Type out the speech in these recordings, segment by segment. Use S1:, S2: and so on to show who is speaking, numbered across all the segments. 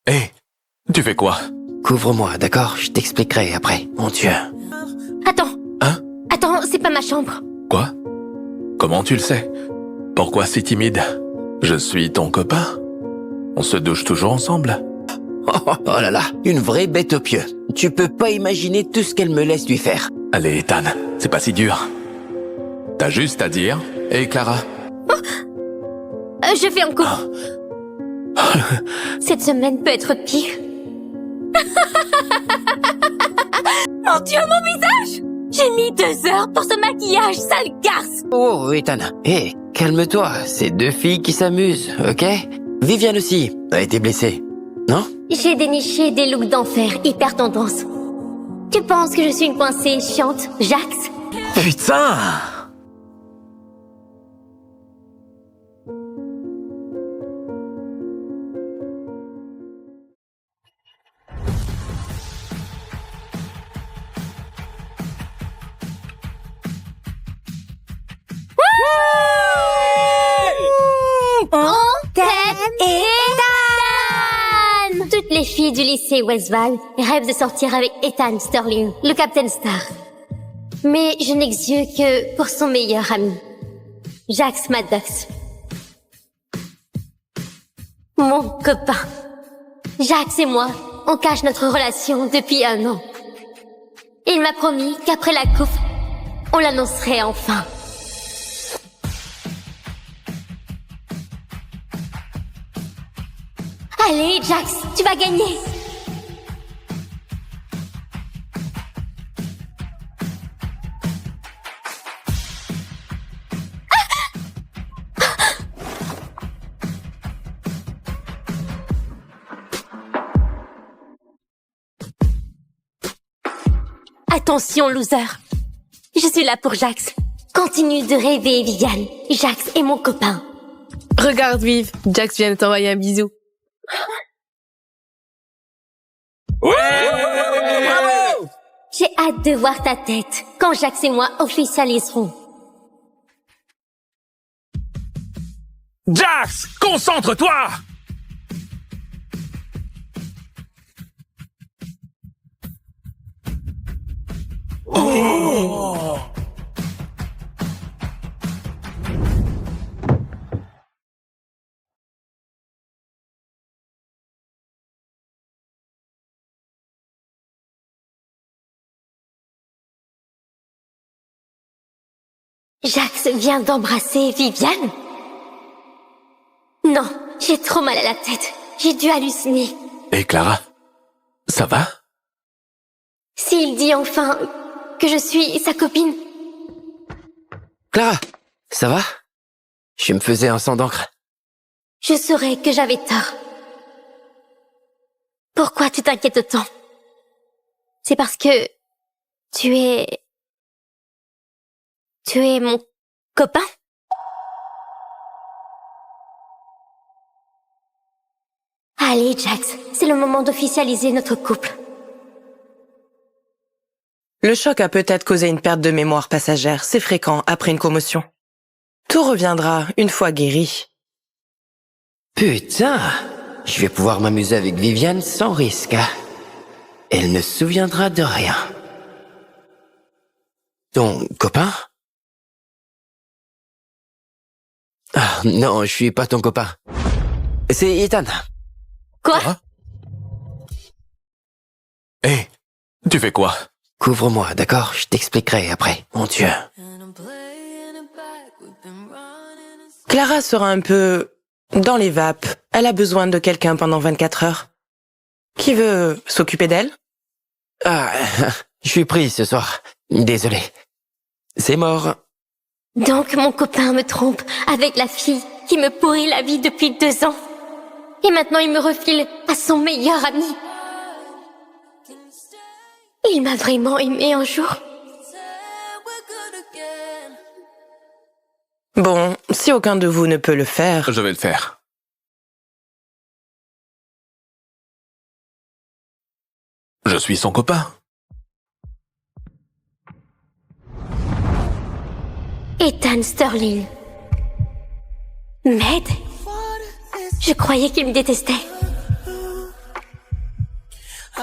S1: Hé, tu fais quoi?
S2: Couvre-moi, d'accord? Je t'expliquerai après, mon Dieu.
S3: Attends.
S1: Hein?
S3: Attends, c'est pas ma chambre.
S1: Quoi? Comment tu le sais? Pourquoi si timide? Je suis ton copain. On se douche toujours ensemble.
S2: Oh là là, une vraie bête au pieu. Tu peux pas imaginer tout ce qu'elle me laisse lui faire.
S1: Allez, Ethan, c'est pas si dur. T'as juste à dire. Hé, Clara.
S3: Je fais en couple. Cette semaine peut être pire. Mon Dieu, mon visage! J'ai mis 2 heures pour ce maquillage, sale garce!
S2: Oh, Ethan. Hé, calme-toi, c'est 2 filles qui s'amusent, ok? Viviane aussi a été blessée, non?
S3: J'ai déniché des looks d'enfer hyper tendance. Tu penses que je suis une coincée chiante, Jax?
S2: Putain!
S3: On t'aime Ethan! Toutes les filles du lycée Westval rêvent de sortir avec Ethan Sterling, le Captain Star. Mais je n'existe que pour son meilleur ami, Jax Maddox. Mon copain. Jax et moi, on cache notre relation depuis 1 an. Il m'a promis qu'après la coupe, on l'annoncerait enfin. Allez, Jax, tu vas gagner. Attention, loser. Je suis là pour Jax. Continue de rêver, Viviane. Jax est mon copain.
S4: Regarde, Viv, Jax vient de t'envoyer un bisou.
S3: J'ai hâte de voir ta tête quand Jax et moi officialiserons.
S1: Jax, concentre-toi! Oh!
S3: Jax vient d'embrasser Viviane? Non, j'ai trop mal à la tête. J'ai dû halluciner.
S1: Hé, Clara, ça va?
S3: S'il dit enfin que je suis sa copine.
S2: Clara, ça va? Je me faisais un sang d'encre.
S3: Je saurais que j'avais tort. Pourquoi tu t'inquiètes autant? C'est parce que tu es mon copain? Allez, Jax, c'est le moment d'officialiser notre couple.
S4: Le choc a peut-être causé une perte de mémoire passagère, c'est fréquent après une commotion. Tout reviendra une fois guéri.
S2: Putain! Je vais pouvoir m'amuser avec Viviane sans risque. Elle ne se souviendra de rien. Ton copain? Ah, non, je suis pas ton copain. C'est Ethan.
S3: Quoi?
S1: Hé, tu fais quoi?
S2: Couvre-moi, d'accord? Je t'expliquerai après, mon Dieu.
S4: Clara sera un peu dans les vapes. Elle a besoin de quelqu'un pendant 24 heures. Qui veut s'occuper d'elle?
S2: Ah, je suis pris ce soir. Désolé. C'est mort.
S3: Donc mon copain me trompe avec la fille qui me pourrit la vie depuis 2 ans. Et maintenant il me refile à son meilleur ami. Il m'a vraiment aimé un jour.
S4: Bon, si aucun de vous ne peut le faire...
S1: Je vais le faire. Je suis son copain.
S3: Ethan Sterling. Med? Je croyais qu'il me détestait.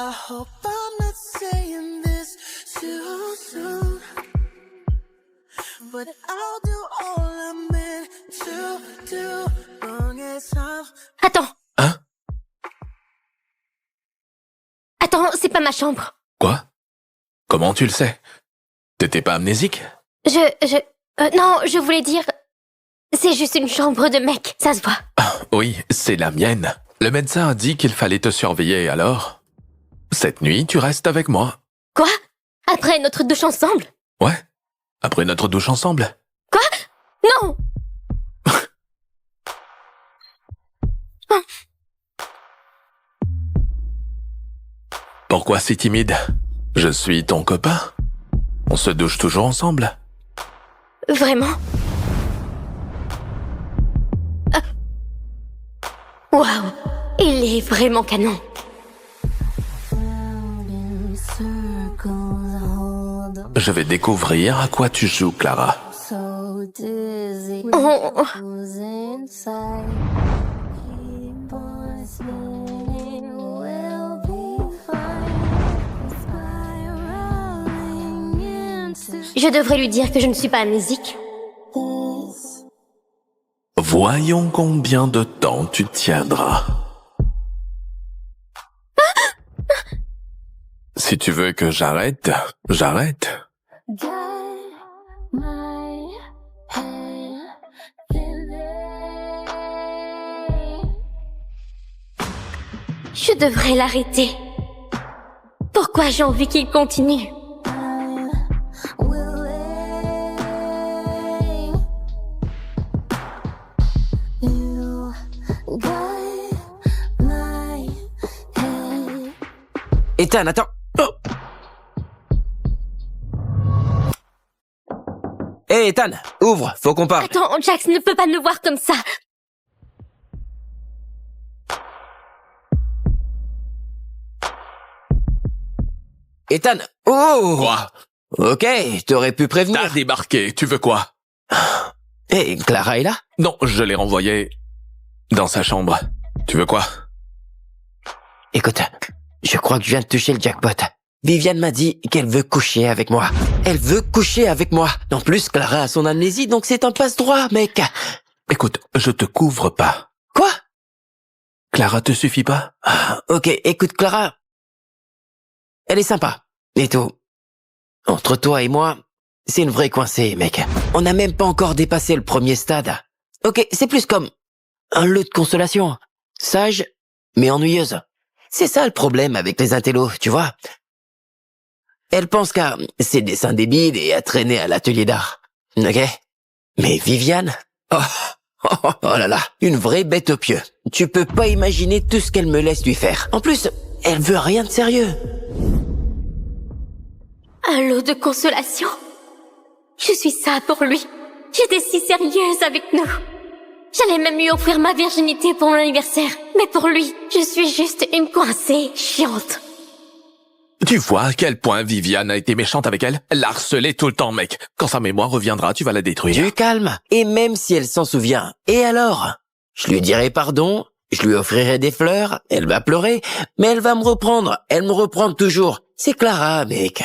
S5: I hope I'm not saying this too soon, but I'll do all I'm meant to do. Long as I'm
S3: Attends,
S1: Hein?
S3: attends, c'est pas ma chambre.
S1: Quoi? Comment tu le sais? T'étais pas amnésique?
S3: Non, je voulais dire... C'est juste une chambre de mec, ça se voit.
S1: Oui, c'est la mienne. Le médecin a dit qu'il fallait te surveiller, alors? Cette nuit, tu restes avec moi.
S3: Quoi? Après notre douche ensemble?
S1: Ouais? Après notre douche ensemble?
S3: Quoi? Non!
S1: Pourquoi si timide? Je suis ton copain. On se douche toujours ensemble.
S3: Vraiment? Waouh! Il est vraiment canon.
S5: in circles, hold on
S1: Je vais découvrir à quoi tu joues, Clara.
S5: so dizzy.
S3: Oh.
S5: Who's inside? Keep on spinning, we'll be fine. Spiraling into
S3: Je devrais lui dire que je ne suis pas amnésique.
S5: this.
S1: Voyons combien de temps tu tiendras. Si tu veux que j'arrête, j'arrête.
S5: Got my hand in there.
S3: Je devrais l'arrêter. Pourquoi j'ai envie qu'il continue?
S5: You got my head.
S2: Ethan, attends. Oh. Hé, Ethan, ouvre, faut qu'on parle.
S3: Attends, Jax ne peut pas nous voir comme ça.
S2: Ethan, oh.
S1: Quoi?
S2: Ok, t'aurais pu prévenir.
S1: T'as débarqué, tu veux quoi?
S2: Hé, Clara est là?
S1: Non, je l'ai renvoyé dans sa chambre. Tu veux quoi?
S2: Écoute, je crois que je viens de toucher le jackpot. Viviane m'a dit qu'elle veut coucher avec moi. Elle veut coucher avec moi. En plus, Clara a son amnésie, donc c'est un passe-droit, mec.
S1: Écoute, je te couvre pas.
S2: Quoi?
S1: Clara te suffit pas?
S2: Ok, écoute, Clara. Elle est sympa. Et tout. Entre toi et moi, c'est une vraie coincée, mec. On n'a même pas encore dépassé le premier stade. Ok, c'est plus comme un lot de consolation. Sage, mais ennuyeuse. C'est ça le problème avec les intellos, tu vois. Elle pense qu'à ses dessins débiles et à traîner à l'atelier d'art. Ok? Mais Viviane... Oh là là, une vraie bête au pieu. Tu peux pas imaginer tout ce qu'elle me laisse lui faire. En plus, elle veut rien de sérieux.
S3: Un lot de consolation. Je suis ça pour lui. J'étais si sérieuse avec nous. J'allais même lui offrir ma virginité pour mon anniversaire. Mais pour lui, je suis juste une coincée chiante.
S1: Tu vois à quel point Viviane a été méchante avec elle? Elle l'a harcelée tout le temps, mec. Quand sa mémoire reviendra, tu vas la détruire.
S2: Du calme. Et même si elle s'en souvient, et alors? Je lui dirai pardon, je lui offrirai des fleurs, elle va pleurer, mais elle va me reprendre. Elle me reprend toujours. C'est Clara, mec.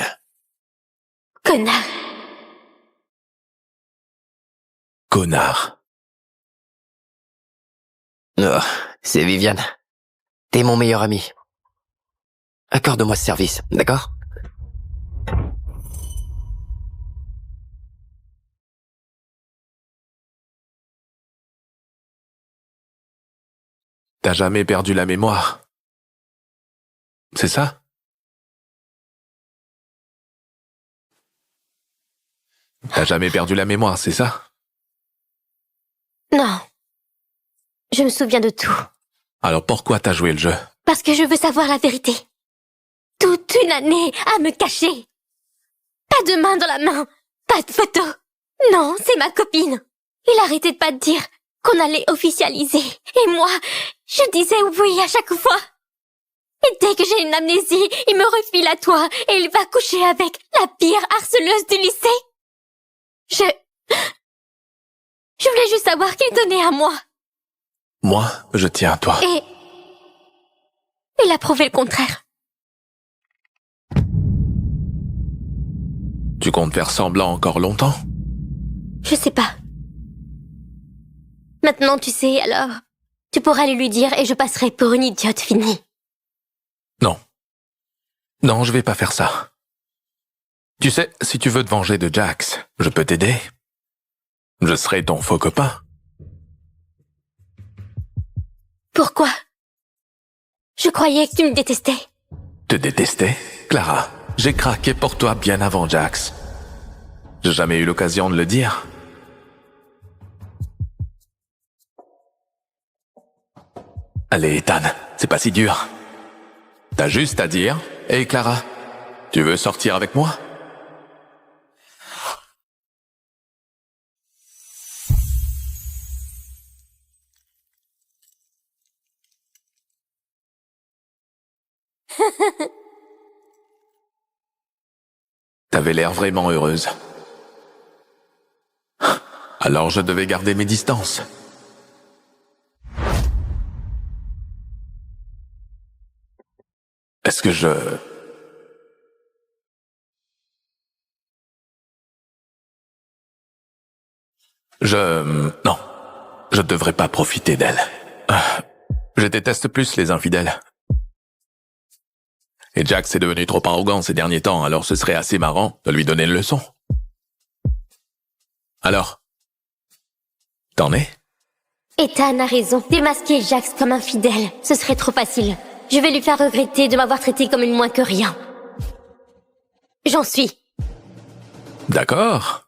S3: Connard.
S1: Connard.
S2: Oh, c'est Viviane. T'es mon meilleur ami. Accorde-moi ce service, d'accord?
S1: T'as jamais perdu la mémoire. C'est ça? T'as jamais perdu la mémoire, c'est ça?
S3: Non. Je me souviens de tout.
S1: Alors pourquoi t'as joué le jeu?
S3: Parce que je veux savoir la vérité. Toute une année à me cacher. Pas de main dans la main. Pas de photo. Non, c'est ma copine. Il arrêtait de pas te dire qu'on allait officialiser. Et moi, je disais oui à chaque fois. Et dès que j'ai une amnésie, il me refile à toi et il va coucher avec la pire harceleuse du lycée. Je voulais juste savoir qu'il tenait à moi.
S1: Moi, je tiens à toi.
S3: Et il a prouvé le contraire.
S1: comptes faire semblant encore longtemps?
S3: Je sais pas. Maintenant, tu sais, alors... Tu pourras aller lui dire et je passerai pour une idiote finie.
S1: Non. Non, je vais pas faire ça. Tu sais, si tu veux te venger de Jax, je peux t'aider. Je serai ton faux copain.
S3: Pourquoi? Je croyais que tu me détestais.
S1: Te détester? Clara, j'ai craqué pour toi bien avant Jax. J'ai jamais eu l'occasion de le dire. Allez, Ethan, c'est pas si dur. T'as juste à dire, « Hey Clara, tu veux sortir avec moi ?» T'avais l'air vraiment heureuse. Alors je devais garder mes distances. Est-ce que Non. Je devrais pas profiter d'elle. Je déteste plus les infidèles. Et Jax est devenu trop arrogant ces derniers temps, alors ce serait assez marrant de lui donner une leçon. Alors, t'en es?
S3: Ethan a raison. Démasquer Jax comme infidèle, ce serait trop facile. Je vais lui faire regretter de m'avoir traité comme une moins que rien. J'en suis.
S1: D'accord.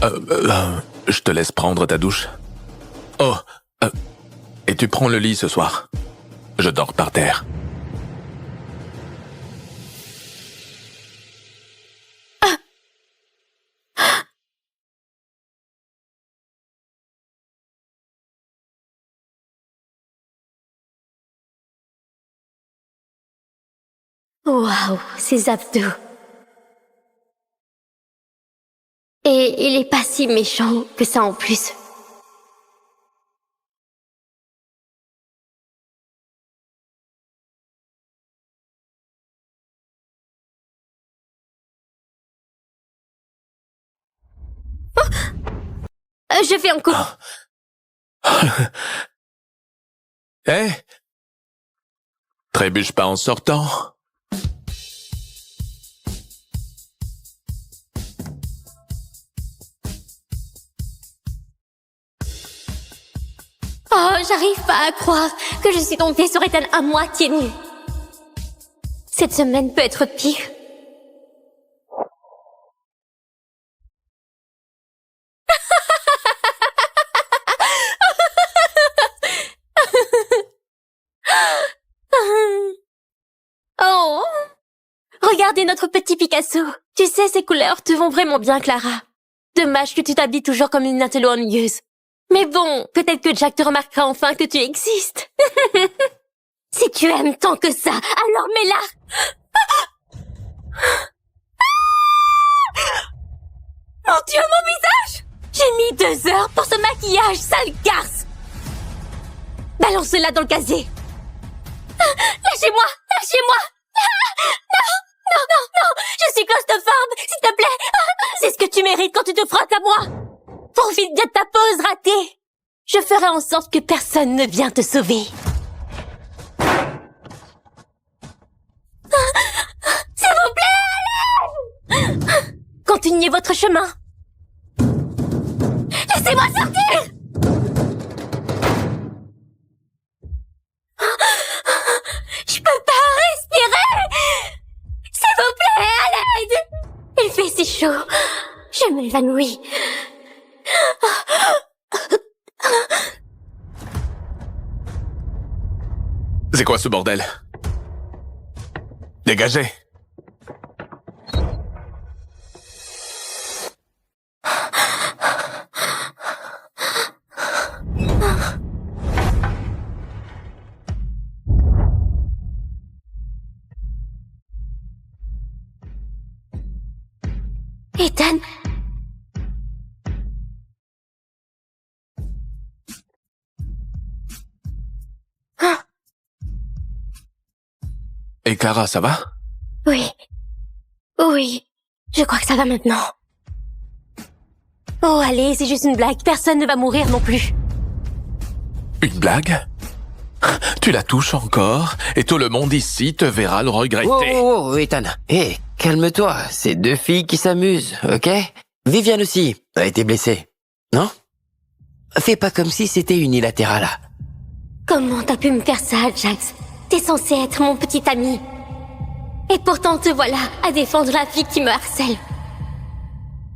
S1: Je te laisse prendre ta douche. Oh, et tu prends le lit ce soir. Je dors par terre.
S3: Waouh, ces abdos. Et il est pas si méchant que ça en plus. Je fais un coup.
S1: Hé, trébuche pas en sortant.
S3: Oh, j'arrive pas à croire que je suis tombée sur Ethan à moitié nu. Cette semaine peut être pire. Oh, regardez notre petit Picasso. Tu sais, ces couleurs te vont vraiment bien, Clara. Dommage que tu t'habilles toujours comme une intello ennuyeuse. Mais bon, peut-être que Jack te remarquera enfin que tu existes. Si tu aimes tant que ça, alors mets-la. Mon Dieu, mon visage! J'ai mis 2 heures pour ce maquillage, sale garce! Balance-la dans le casier. Lâchez-moi! Lâchez-moi! Non! Je suis claustrophobe, s'il te plaît! C'est ce que tu mérites quand tu te frottes à moi! Profite bien de ta pause ratée! Je ferai en sorte que personne ne vienne te sauver. S'il vous plaît, allez! Continuez votre chemin. Laissez-moi sortir! Je peux pas respirer! S'il vous plaît, à l'aide! Il fait si chaud. Je m'évanouis.
S1: C'est quoi ce bordel? Dégagez!
S3: Ethan?
S1: Et Clara, ça va?
S3: Oui. Oui, je crois que ça va maintenant. Oh, allez, c'est juste une blague. Personne ne va mourir non plus.
S1: Une blague? Tu la touches encore, et tout le monde ici te verra le regretter.
S2: Oh, Ethan. Hé, calme-toi. C'est deux filles qui s'amusent, ok? Viviane aussi a été blessée. Non? Fais pas comme si c'était unilatéral.
S3: Comment t'as pu me faire ça, Jax? T'es censé être mon petit ami. Et pourtant te voilà à défendre la fille qui me harcèle.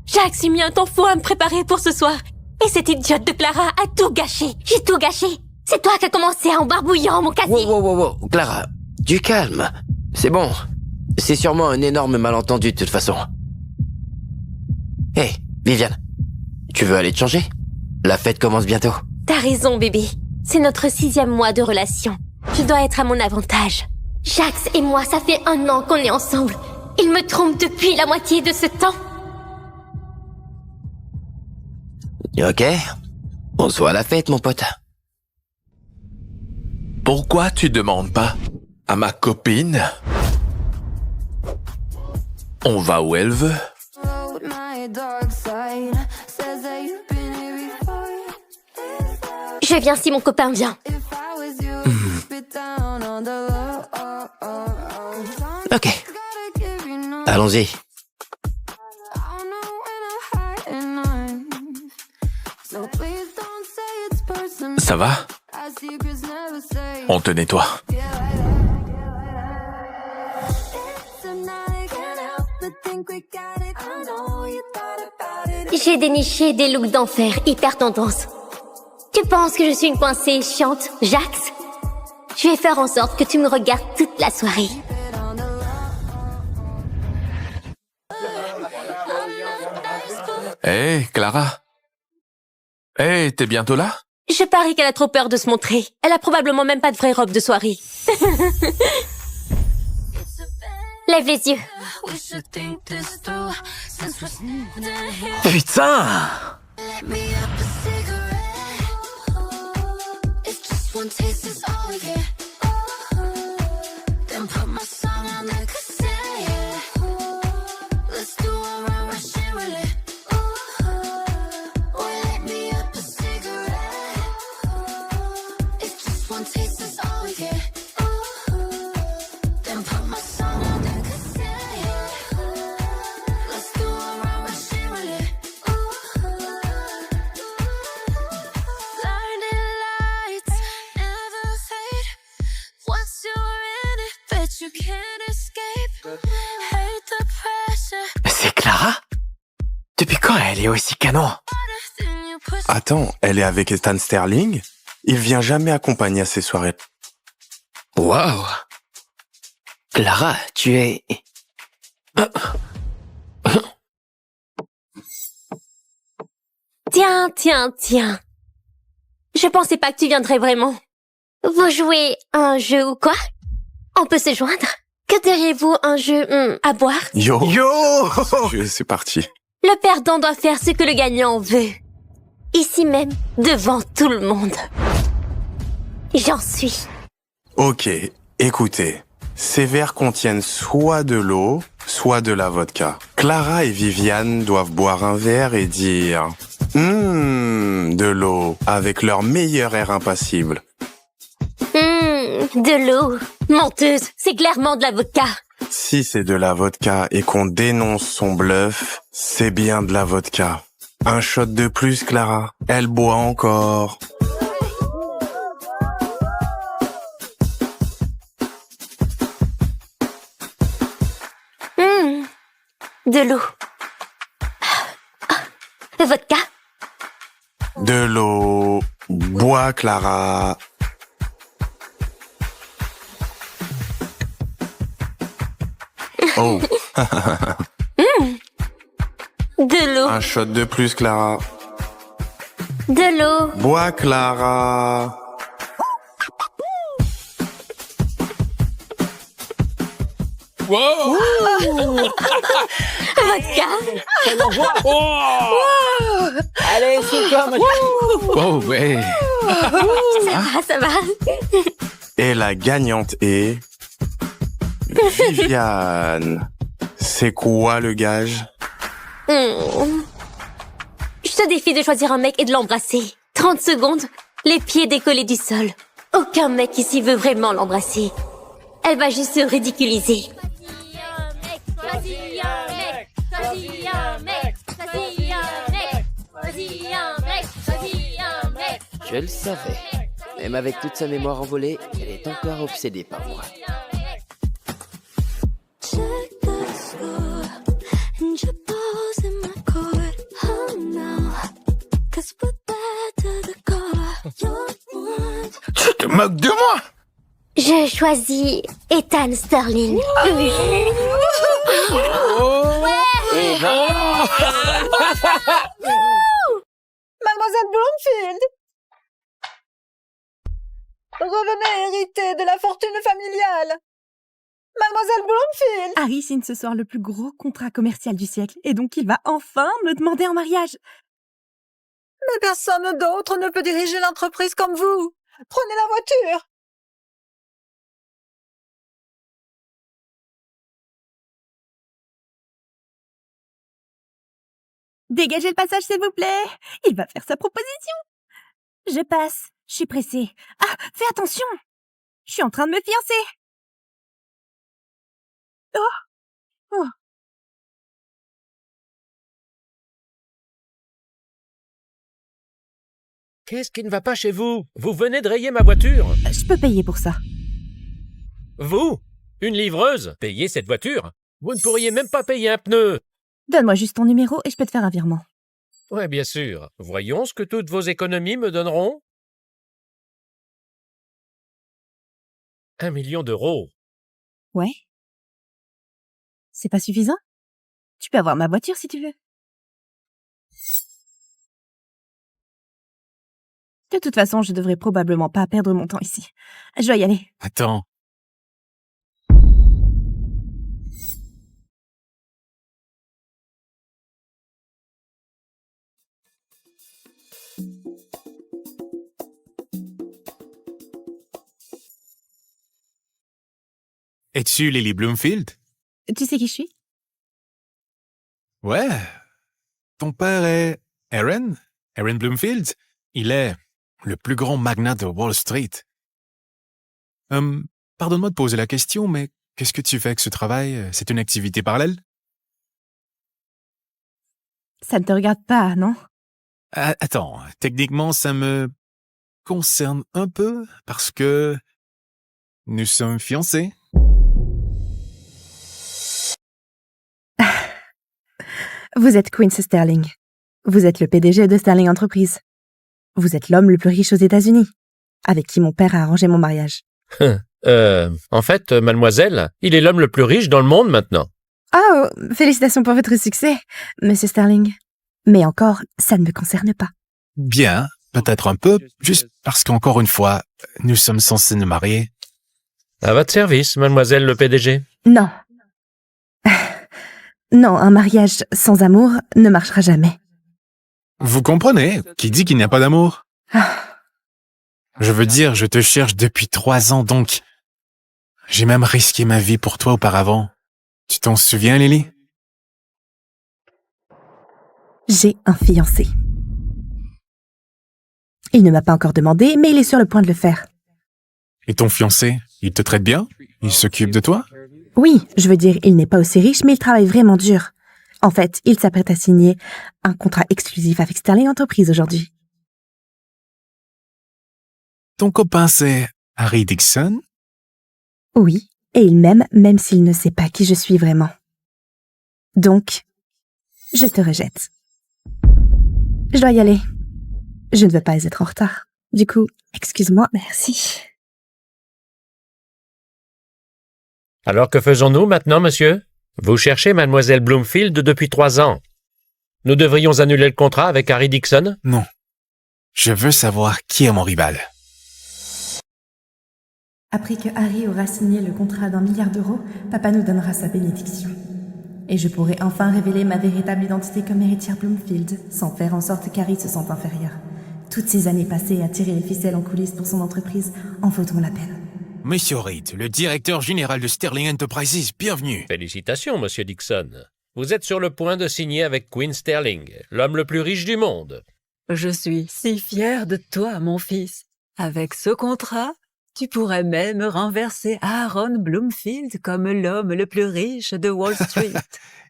S3: Jax, j'ai mis un temps fou à me préparer pour ce soir. Et cette idiote de Clara a tout gâché. J'ai tout gâché. C'est toi qui as commencé en barbouillant mon casier.
S2: Wow, Clara, du calme. C'est bon. C'est sûrement un énorme malentendu de toute façon. Hé, Viviane, tu veux aller te changer? La fête commence bientôt.
S3: T'as raison, bébé. C'est notre 6e mois de relation. Je dois être à mon avantage. Jax et moi, ça fait 1 an qu'on est ensemble. Il me trompe depuis la moitié de ce temps.
S2: Ok. On se voit à la fête, mon pote.
S1: Pourquoi tu demandes pas à ma copine? On va où elle veut.
S3: Je viens si mon copain vient.
S2: Ok. Allons-y.
S1: Ça va? On te nettoie.
S3: J'ai déniché des looks d'enfer hyper tendance. Tu penses que je suis une coincée chiante, Jax? Je vais faire en sorte que tu me regardes toute la soirée.
S1: Hé, Clara. Hé, t'es bientôt là?
S3: Je parie qu'elle a trop peur de se montrer. Elle a probablement même pas de vraie robe de soirée. Lève les yeux.
S2: Putain! C'est Clara? Depuis quand elle est aussi canon?
S6: Attends, elle est avec Ethan Sterling? Il vient jamais accompagner à ses soirées.
S2: Waouh! Clara, tu es...
S3: Tiens. Je pensais pas que tu viendrais vraiment. Vous jouez à un jeu ou quoi? On peut se joindre? Que diriez-vous un jeu à boire?
S6: Yo! C'est parti.
S3: Le perdant doit faire ce que le gagnant veut. Ici même, devant tout le monde. J'en suis.
S6: Ok, écoutez. Ces verres contiennent soit de l'eau, soit de la vodka. Clara et Viviane doivent boire un verre et dire « de l'eau » avec leur meilleur air impassible.
S3: De l'eau. Menteuse, c'est clairement de la vodka.
S6: Si c'est de la vodka et qu'on dénonce son bluff, c'est bien de la vodka. Un shot de plus, Clara. Elle boit encore.
S3: De l'eau. Vodka.
S6: De l'eau. Bois, Clara. Oh.
S3: De l'eau.
S6: Un shot de plus, Clara.
S3: De l'eau.
S6: Bois, Clara.
S1: Wow!
S3: Vodka.
S2: Allez, c'est toi, ma
S1: Oh, ouais.
S3: Ça va.
S6: Et la gagnante est... Viviane. C'est quoi le gage?
S3: Je te défie de choisir un mec et de l'embrasser. 30 secondes, les pieds décollés du sol. Aucun mec ici veut vraiment l'embrasser. Elle va juste se ridiculiser.
S2: Je le savais. Même avec toute sa mémoire envolée, elle est encore obsédée par moi.
S5: Check the score and your balls in my court. Oh no, 'cause we're bad to the core. You're one.
S1: Tu te moques de moi?
S3: Je choisis Ethan Sterling.
S7: Mademoiselle Bloomfield! Revenez hériter de la fortune familiale! Mademoiselle Bloomfield!
S8: Harry signe ce soir le plus gros contrat commercial du siècle, et donc il va enfin me demander en mariage.
S7: Mais personne d'autre ne peut diriger l'entreprise comme vous! Prenez la voiture!
S8: Dégagez le passage, s'il vous plaît. Il va faire sa proposition. Je passe. Je suis pressée. Ah, fais attention. Je suis en train de me fiancer. Oh.
S9: Qu'est-ce qui ne va pas chez vous? Vous venez de rayer ma voiture.
S8: Je peux payer pour ça.
S9: Vous? Une livreuse? Payez cette voiture? Vous ne pourriez même pas payer un pneu.
S8: Donne-moi juste ton numéro et je peux te faire un virement.
S9: Ouais, bien sûr. Voyons ce que toutes vos économies me donneront. 1 million d'euros.
S8: Ouais. C'est pas suffisant? Tu peux avoir ma voiture si tu veux. De toute façon, je devrais probablement pas perdre mon temps ici. Je dois y aller.
S1: Attends.
S10: Es-tu Lily Bloomfield?
S8: Tu sais qui je suis?
S10: Ouais. Ton père est Aaron Bloomfield. Il est le plus grand magnat de Wall Street. Pardonne-moi de poser la question, mais qu'est-ce que tu fais avec ce travail? C'est une activité parallèle?
S8: Ça ne te regarde pas, non?
S10: Attends, techniquement, ça me concerne un peu parce que nous sommes fiancés.
S8: Vous êtes Quincy Sterling. Vous êtes le PDG de Sterling Entreprises. Vous êtes l'homme le plus riche aux États-Unis, avec qui mon père a arrangé mon mariage.
S9: En fait, mademoiselle, il est l'homme le plus riche dans le monde maintenant.
S8: Oh, félicitations pour votre succès, monsieur Sterling. Mais encore, ça ne me concerne pas.
S10: Bien, peut-être un peu, juste parce qu'encore une fois, nous sommes censés nous marier.
S9: À votre service, mademoiselle le PDG.
S8: Non. Non, un mariage sans amour ne marchera jamais.
S10: Vous comprenez, qui dit qu'il n'y a pas d'amour? Je veux dire, je te cherche depuis 3 ans, donc j'ai même risqué ma vie pour toi auparavant. Tu t'en souviens, Lily?
S8: J'ai un fiancé. Il ne m'a pas encore demandé, mais il est sur le point de le faire.
S10: Et ton fiancé, il te traite bien? Il s'occupe de toi?
S8: Oui, je veux dire, il n'est pas aussi riche, mais il travaille vraiment dur. En fait, il s'apprête à signer un contrat exclusif avec Sterling Entreprises aujourd'hui.
S10: Ton copain, c'est Harry Dixon?
S8: Oui, et il m'aime même s'il ne sait pas qui je suis vraiment. Donc, je te rejette. Je dois y aller. Je ne veux pas être en retard. Du coup, excuse-moi, merci.
S9: Alors que faisons-nous maintenant, monsieur? Vous cherchez mademoiselle Bloomfield depuis 3 ans. Nous devrions annuler le contrat avec Harry Dixon?
S10: Non. Je veux savoir qui est mon rival.
S8: Après que Harry aura signé le contrat d'1 milliard d'euros, papa nous donnera sa bénédiction. Et je pourrai enfin révéler ma véritable identité comme héritière Bloomfield, sans faire en sorte qu'Harry se sente inférieur. Toutes ces années passées à tirer les ficelles en coulisses pour son entreprise en vaudront la peine.
S10: Monsieur Reed, le directeur général de Sterling Enterprises, bienvenue.
S9: Félicitations, monsieur Dixon. Vous êtes sur le point de signer avec Queen Sterling, l'homme le plus riche du monde.
S7: Je suis si fière de toi, mon fils. Avec ce contrat, tu pourrais même renverser Aaron Bloomfield comme l'homme le plus riche de Wall Street.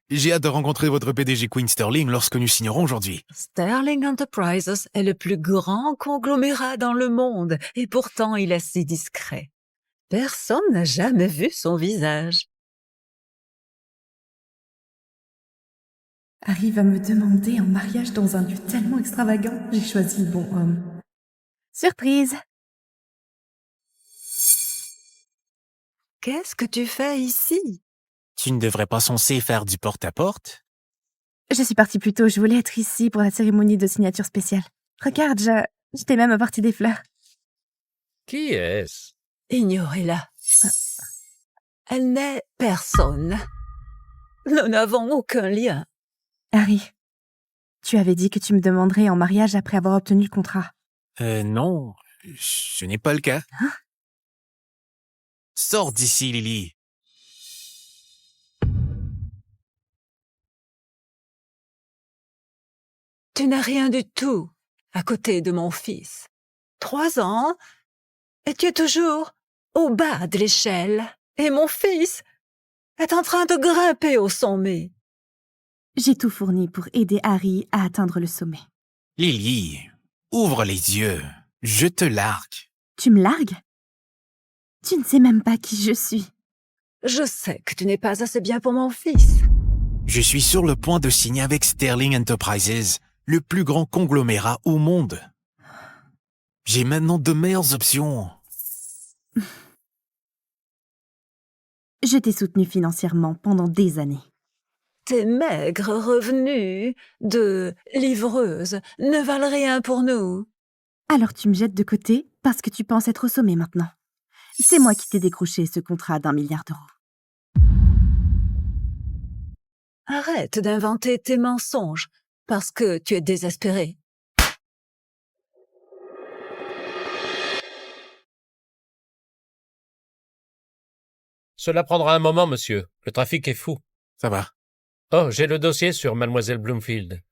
S10: J'ai hâte de rencontrer votre PDG Queen Sterling lorsque nous signerons aujourd'hui.
S7: Sterling Enterprises est le plus grand conglomérat dans le monde et pourtant il est si discret. Personne n'a jamais vu son visage.
S8: Harry va me demander en mariage dans un lieu tellement extravagant. J'ai choisi le bon homme. Surprise!
S7: Qu'est-ce que tu fais ici?
S10: Tu ne devrais pas censé faire du porte-à-porte?
S8: Je suis partie plus tôt, je voulais être ici pour la cérémonie de signature spéciale. Regarde, j'étais même apporté des fleurs.
S9: Qui est-ce?
S7: Ignorez-la. Elle n'est personne. Nous n'avons aucun lien.
S8: Harry, tu avais dit que tu me demanderais en mariage après avoir obtenu le contrat.
S10: Non, ce n'est pas le cas.
S8: Hein?
S10: Sors d'ici, Lily.
S7: Tu n'as rien du tout à côté de mon fils. 3 ans, et tu es toujours au bas de l'échelle. Et mon fils est en train de grimper au sommet.
S8: J'ai tout fourni pour aider Harry à atteindre le sommet.
S10: Lily, ouvre les yeux. Je te largue.
S8: Tu me largues? Tu ne sais même pas qui je suis.
S7: Je sais que tu n'es pas assez bien pour mon fils.
S10: Je suis sur le point de signer avec Sterling Enterprises, le plus grand conglomérat au monde. J'ai maintenant de meilleures options.
S8: Je t'ai soutenu financièrement pendant des années.
S7: Tes maigres revenus de livreuse ne valent rien pour nous.
S8: Alors tu me jettes de côté parce que tu penses être au sommet maintenant. C'est moi qui t'ai décroché ce contrat d'1 milliard d'euros.
S7: Arrête d'inventer tes mensonges parce que tu es désespéré.
S9: Cela prendra un moment, monsieur. Le trafic est fou.
S10: Ça va.
S9: Oh, j'ai le dossier sur mademoiselle Bloomfield.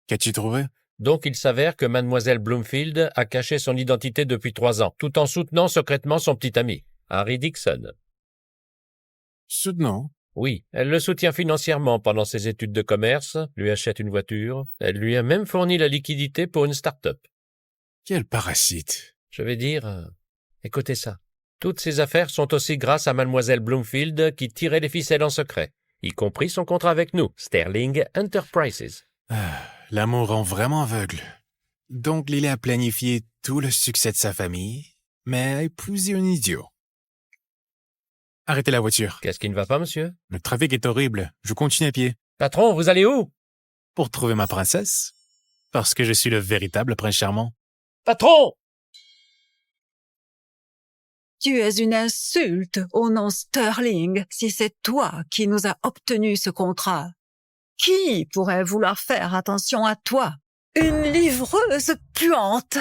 S10: Qu'as-tu trouvé?
S9: Donc il s'avère que mademoiselle Bloomfield a caché son identité depuis 3 ans, tout en soutenant secrètement son petit ami, Harry Dixon.
S10: Soutenant?
S9: Oui, elle le soutient financièrement pendant ses études de commerce, lui achète une voiture, elle lui a même fourni la liquidité pour une start-up.
S10: Quel parasite!
S9: Je vais dire, écoutez ça. Toutes ces affaires sont aussi grâce à mademoiselle Bloomfield qui tirait les ficelles en secret, y compris son contrat avec nous, Sterling Enterprises.
S10: L'amour rend vraiment aveugle. Donc Lily a planifié tout le succès de sa famille, mais a épousé un idiot. Arrêtez la voiture.
S9: Qu'est-ce qui ne va pas, monsieur?
S10: Le trafic est horrible. Je continue à pied.
S9: Patron, vous allez où?
S10: Pour trouver ma princesse. Parce que je suis le véritable prince charmant.
S9: Patron!
S7: Tu es une insulte au nom Sterling si c'est toi qui nous as obtenu ce contrat. Qui pourrait vouloir faire attention à toi? Une livreuse puante!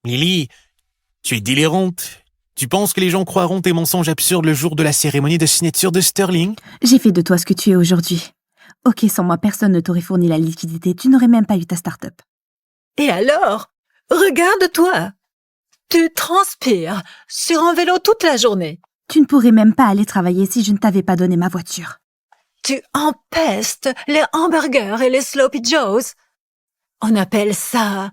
S10: Lily, tu es délirante. Tu penses que les gens croiront tes mensonges absurdes le jour de la cérémonie de signature de Sterling?
S8: J'ai fait de toi ce que tu es aujourd'hui. Ok, sans moi, personne ne t'aurait fourni la liquidité. Tu n'aurais même pas eu ta start-up.
S7: Et alors? Regarde-toi! Tu transpires sur un vélo toute la journée.
S8: Tu ne pourrais même pas aller travailler si je ne t'avais pas donné ma voiture.
S7: Tu empestes les hamburgers et les Sloppy Joes. On appelle ça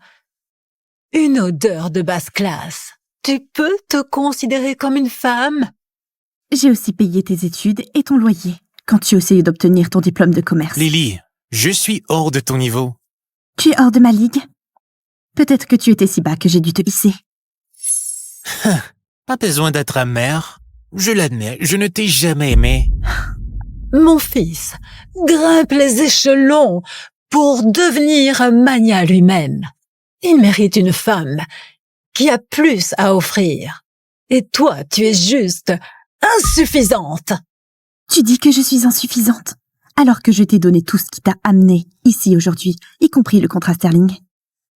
S7: une odeur de basse classe. Tu peux te considérer comme une femme?
S8: J'ai aussi payé tes études et ton loyer quand tu essayais d'obtenir ton diplôme de commerce.
S10: Lily, je suis hors de ton niveau.
S8: Tu es hors de ma ligue? Peut-être que tu étais si bas que j'ai dû te hisser.
S10: Pas besoin d'être amère. Je l'admets, je ne t'ai jamais aimé.
S7: Mon fils grimpe les échelons pour devenir un magnat lui-même. Il mérite une femme qui a plus à offrir. Et toi, tu es juste insuffisante.
S8: Tu dis que je suis insuffisante, alors que je t'ai donné tout ce qui t'a amené ici aujourd'hui, y compris le contrat Sterling.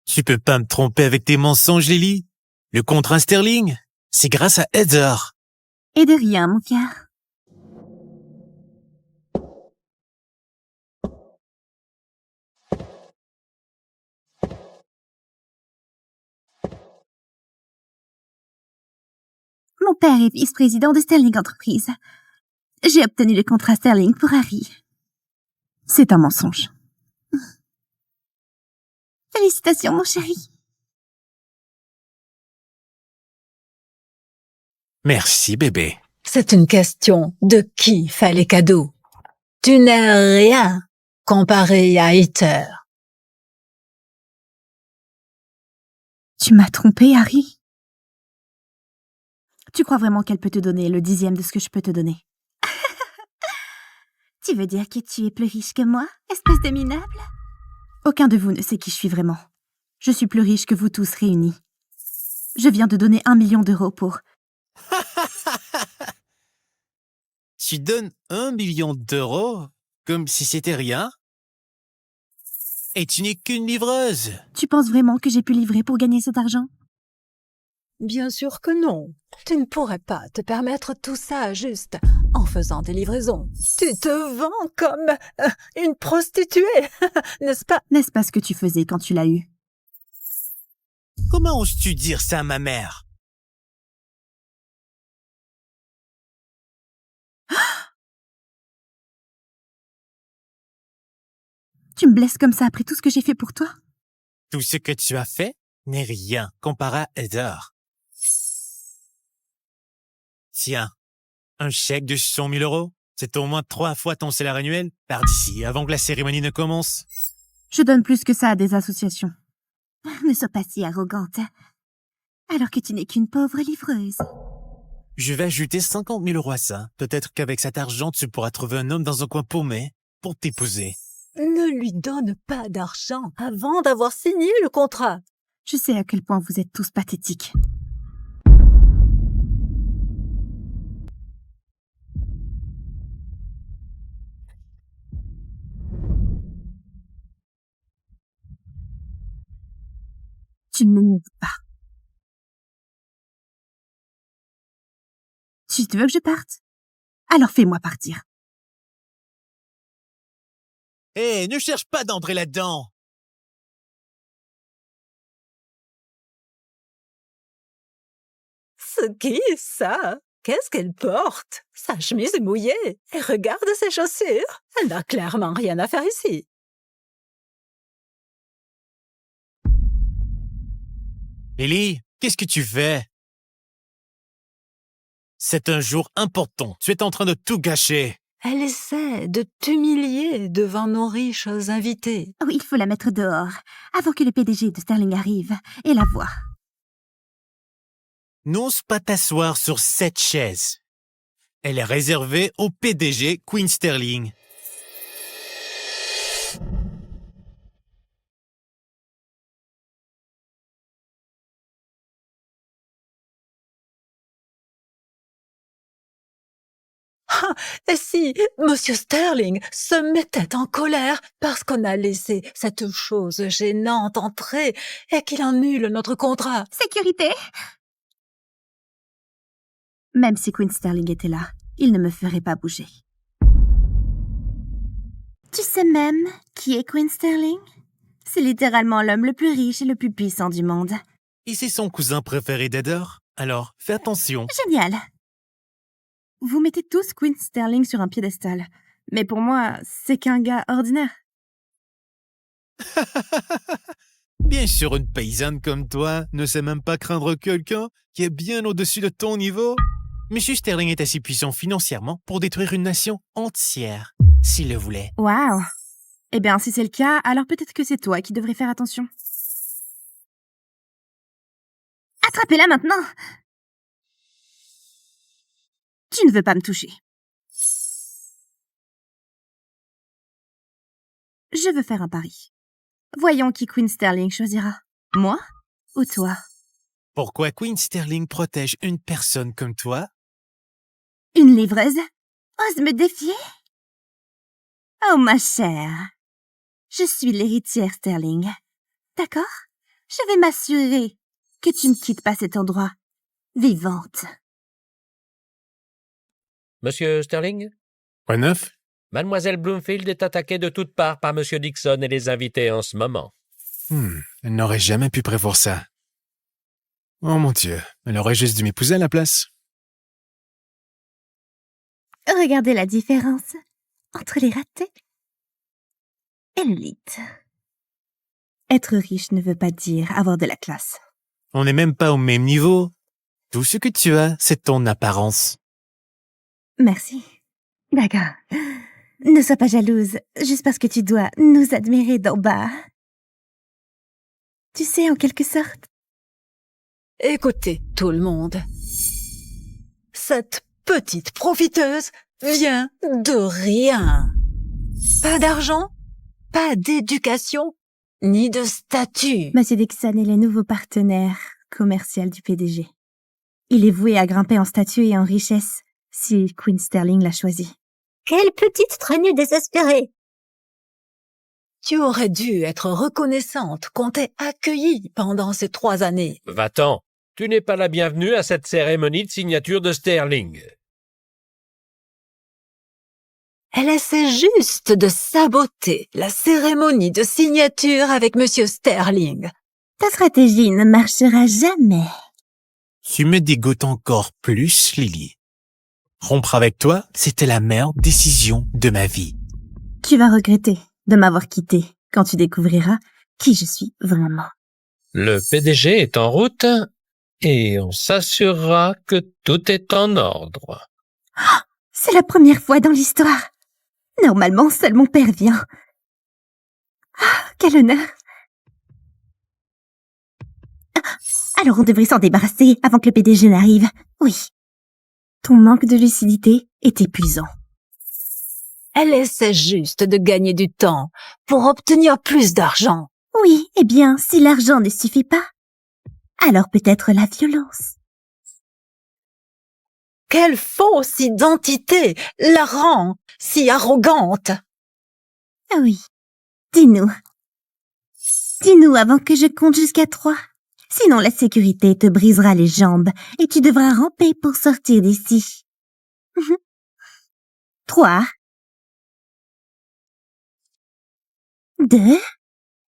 S10: Tu peux pas me tromper avec tes mensonges, Lily. Le contrat Sterling, c'est grâce à Heather.
S8: Et de rien, mon cœur. Mon père est vice-président de Sterling Entreprises. J'ai obtenu le contrat Sterling pour Harry. C'est un mensonge. Félicitations, mon chéri.
S10: Merci, bébé.
S7: C'est une question de qui fait les cadeaux. Tu n'es rien comparé à Heather.
S8: Tu m'as trompé, Harry? Tu crois vraiment qu'elle peut te donner le 10e de ce que je peux te donner? Tu veux dire que tu es plus riche que moi, espèce de minable? Aucun de vous ne sait qui je suis vraiment. Je suis plus riche que vous tous réunis. Je viens de donner 1 million d'euros pour...
S10: Tu donnes 1 million d'euros comme si c'était rien? Et tu n'es qu'une livreuse.
S8: Tu penses vraiment que j'ai pu livrer pour gagner cet argent?
S7: Bien sûr que non. Tu ne pourrais pas te permettre tout ça juste en faisant des livraisons. Tu te vends comme une prostituée, n'est-ce pas?
S8: N'est-ce pas ce que tu faisais quand tu l'as eu?
S10: Comment oses-tu dire ça à ma mère?
S8: Tu me blesses comme ça après tout ce que j'ai fait pour toi?
S10: Tout ce que tu as fait n'est rien comparé à Heather. Tiens, un chèque de 100 000 euros, c'est au moins 3 fois ton salaire annuel. Pars d'ici avant que la cérémonie ne commence.
S8: Je donne plus que ça à des associations. Ne sois pas si arrogante. Alors que tu n'es qu'une pauvre livreuse.
S10: Je vais ajouter 50 000 euros à ça. Peut-être qu'avec cet argent, tu pourras trouver un homme dans un coin paumé pour t'épouser.
S7: Ne lui donne pas d'argent avant d'avoir signé le contrat.
S8: Je sais à quel point vous êtes tous pathétiques. Tu ne m'écoutes pas. Si tu veux que je parte, alors fais-moi partir.
S10: Hé, ne cherche pas d'entrer là-dedans.
S7: Ce qui est ça? Qu'est-ce qu'elle porte? Sa chemise est mouillée. Et regarde ses chaussures. Elle n'a clairement rien à faire ici.
S10: Lily, qu'est-ce que tu fais? C'est un jour important. Tu es en train de tout gâcher.
S7: Elle essaie de t'humilier devant nos riches invités.
S8: Oui, il faut la mettre dehors, avant que le PDG de Sterling arrive et la voie.
S10: N'ose pas t'asseoir sur cette chaise. Elle est réservée au PDG Queen Sterling.
S7: Et si Monsieur Sterling se mettait en colère parce qu'on a laissé cette chose gênante entrer et qu'il annule notre contrat?
S8: Sécurité! Même si Queen Sterling était là, il ne me ferait pas bouger. Tu sais même qui est Queen Sterling? C'est littéralement l'homme le plus riche et le plus puissant du monde.
S10: Et c'est son cousin préféré d'Heather. Alors, fais attention.
S8: Génial! Vous mettez tous Queen Sterling sur un piédestal. Mais pour moi, c'est qu'un gars ordinaire.
S10: Bien sûr, une paysanne comme toi ne sait même pas craindre quelqu'un qui est bien au-dessus de ton niveau. Monsieur Sterling est assez puissant financièrement pour détruire une nation entière, s'il le voulait.
S8: Waouh! Eh bien, si c'est le cas, alors peut-être que c'est toi qui devrais faire attention. Attrapez-la maintenant! Tu ne veux pas me toucher. Je veux faire un pari. Voyons qui Queen Sterling choisira. Moi ou toi?
S10: Pourquoi Queen Sterling protège une personne comme toi?
S8: Une livreuse? Ose me défier? Oh, ma chère. Je suis l'héritière Sterling. D'accord? Je vais m'assurer que tu ne quittes pas cet endroit vivante.
S9: Monsieur Sterling?
S10: Quoi de neuf?
S9: Mademoiselle Bloomfield est attaquée de toutes parts par Monsieur Dixon et les invités en ce moment.
S10: Elle n'aurait jamais pu prévoir ça. Oh mon Dieu, elle aurait juste dû m'épouser à la place.
S8: Regardez la différence entre les ratés et l'élite. Être riche ne veut pas dire avoir de la classe.
S10: On n'est même pas au même niveau. Tout ce que tu as, c'est ton apparence.
S8: Merci. D'accord. Ne sois pas jalouse, juste parce que tu dois nous admirer d'en bas. Tu sais, en quelque sorte.
S7: Écoutez, tout le monde. Cette petite profiteuse vient de rien. Pas d'argent, pas d'éducation, ni de statut.
S8: Monsieur Dixon est le nouveau partenaire commercial du PDG. Il est voué à grimper en statut et en richesse si Queen Sterling l'a choisi.
S3: Quelle petite traînée désespérée!
S7: Tu aurais dû être reconnaissante qu'on t'ait accueillie pendant ces 3 années.
S9: Va-t'en, tu n'es pas la bienvenue à cette cérémonie de signature de Sterling.
S7: Elle essaie juste de saboter la cérémonie de signature avec Monsieur Sterling.
S8: Ta stratégie ne marchera jamais.
S10: Tu me dégoûtes encore plus, Lily. Rompre avec toi, c'était la meilleure décision de ma vie.
S8: Tu vas regretter de m'avoir quitté quand tu découvriras qui je suis vraiment.
S9: Le PDG est en route et on s'assurera que tout est en ordre.
S8: C'est la première fois dans l'histoire. Normalement, seul mon père vient. Quel honneur. Alors on devrait s'en débarrasser avant que le PDG n'arrive. Oui. Ton manque de lucidité est épuisant.
S7: Elle essaie juste de gagner du temps pour obtenir plus d'argent.
S8: Oui, eh bien, si l'argent ne suffit pas, alors peut-être la violence.
S7: Quelle fausse identité la rend si arrogante.
S8: Oui. Dis-nous. Dis-nous avant que je compte jusqu'à 3. Sinon la sécurité te brisera les jambes et tu devras ramper pour sortir d'ici. 3. 2.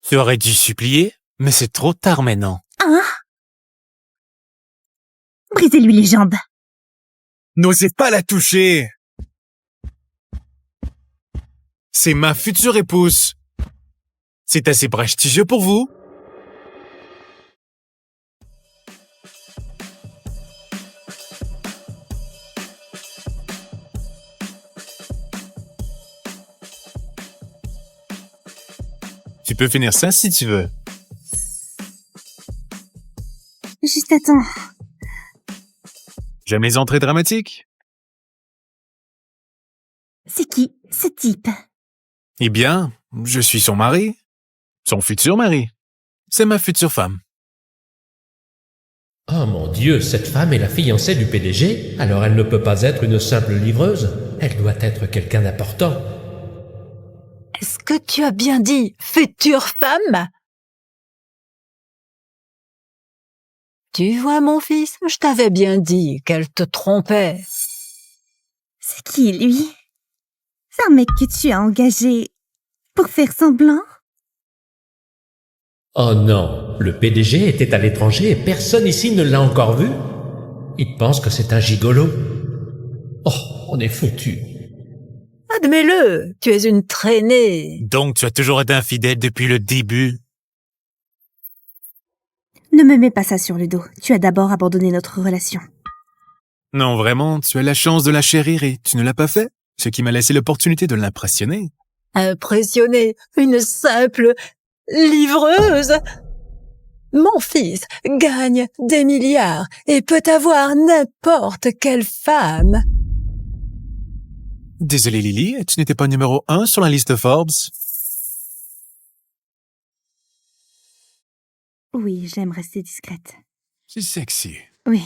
S10: Tu aurais dû supplier, mais c'est trop tard maintenant.
S8: 1. Brisez-lui les jambes.
S10: N'osez pas la toucher! C'est ma future épouse. C'est assez prestigieux pour vous? Tu peux finir ça si tu veux.
S8: Juste attends.
S10: J'aime les entrées dramatiques.
S8: C'est qui, ce type?
S10: Eh bien, je suis son mari. Son futur mari. C'est ma future femme.
S9: Oh mon Dieu, cette femme est la fiancée du PDG, alors elle ne peut pas être une simple livreuse. Elle doit être quelqu'un d'important.
S7: Est-ce que tu as bien dit future femme? Tu vois, mon fils, je t'avais bien dit qu'elle te trompait.
S8: C'est qui, lui? C'est un mec que tu as engagé pour faire semblant?
S9: Oh non, le PDG était à l'étranger et personne ici ne l'a encore vu. Il pense que c'est un gigolo. Oh, on est foutus.
S7: Admets-le, tu es une traînée.
S10: Donc tu as toujours été infidèle depuis le début?
S8: Ne me mets pas ça sur le dos. Tu as d'abord abandonné notre relation.
S10: Non, vraiment, tu as la chance de la chérir et tu ne l'as pas fait, ce qui m'a laissé l'opportunité de l'impressionner.
S7: Impressionner une simple livreuse? Mon fils gagne des milliards et peut avoir n'importe quelle femme.
S10: Désolé Lily, tu n'étais pas numéro 1 sur la liste Forbes.
S8: Oui, j'aime rester discrète.
S10: C'est sexy.
S8: Oui.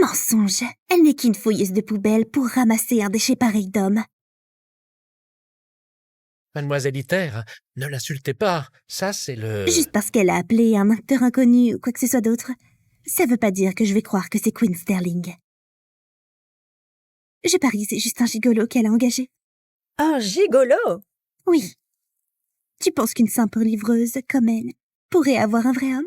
S8: Mensonge. Elle n'est qu'une fouilleuse de poubelle pour ramasser un déchet pareil d'homme.
S9: Mademoiselle Iter, ne l'insultez pas. Ça, c'est le...
S8: Juste parce qu'elle a appelé un acteur inconnu ou quoi que ce soit d'autre, ça veut pas dire que je vais croire que c'est Queen Sterling. Je parie, c'est juste un gigolo qu'elle a engagé.
S7: Un gigolo?
S8: Oui. Tu penses qu'une simple livreuse comme elle pourrait avoir un vrai homme?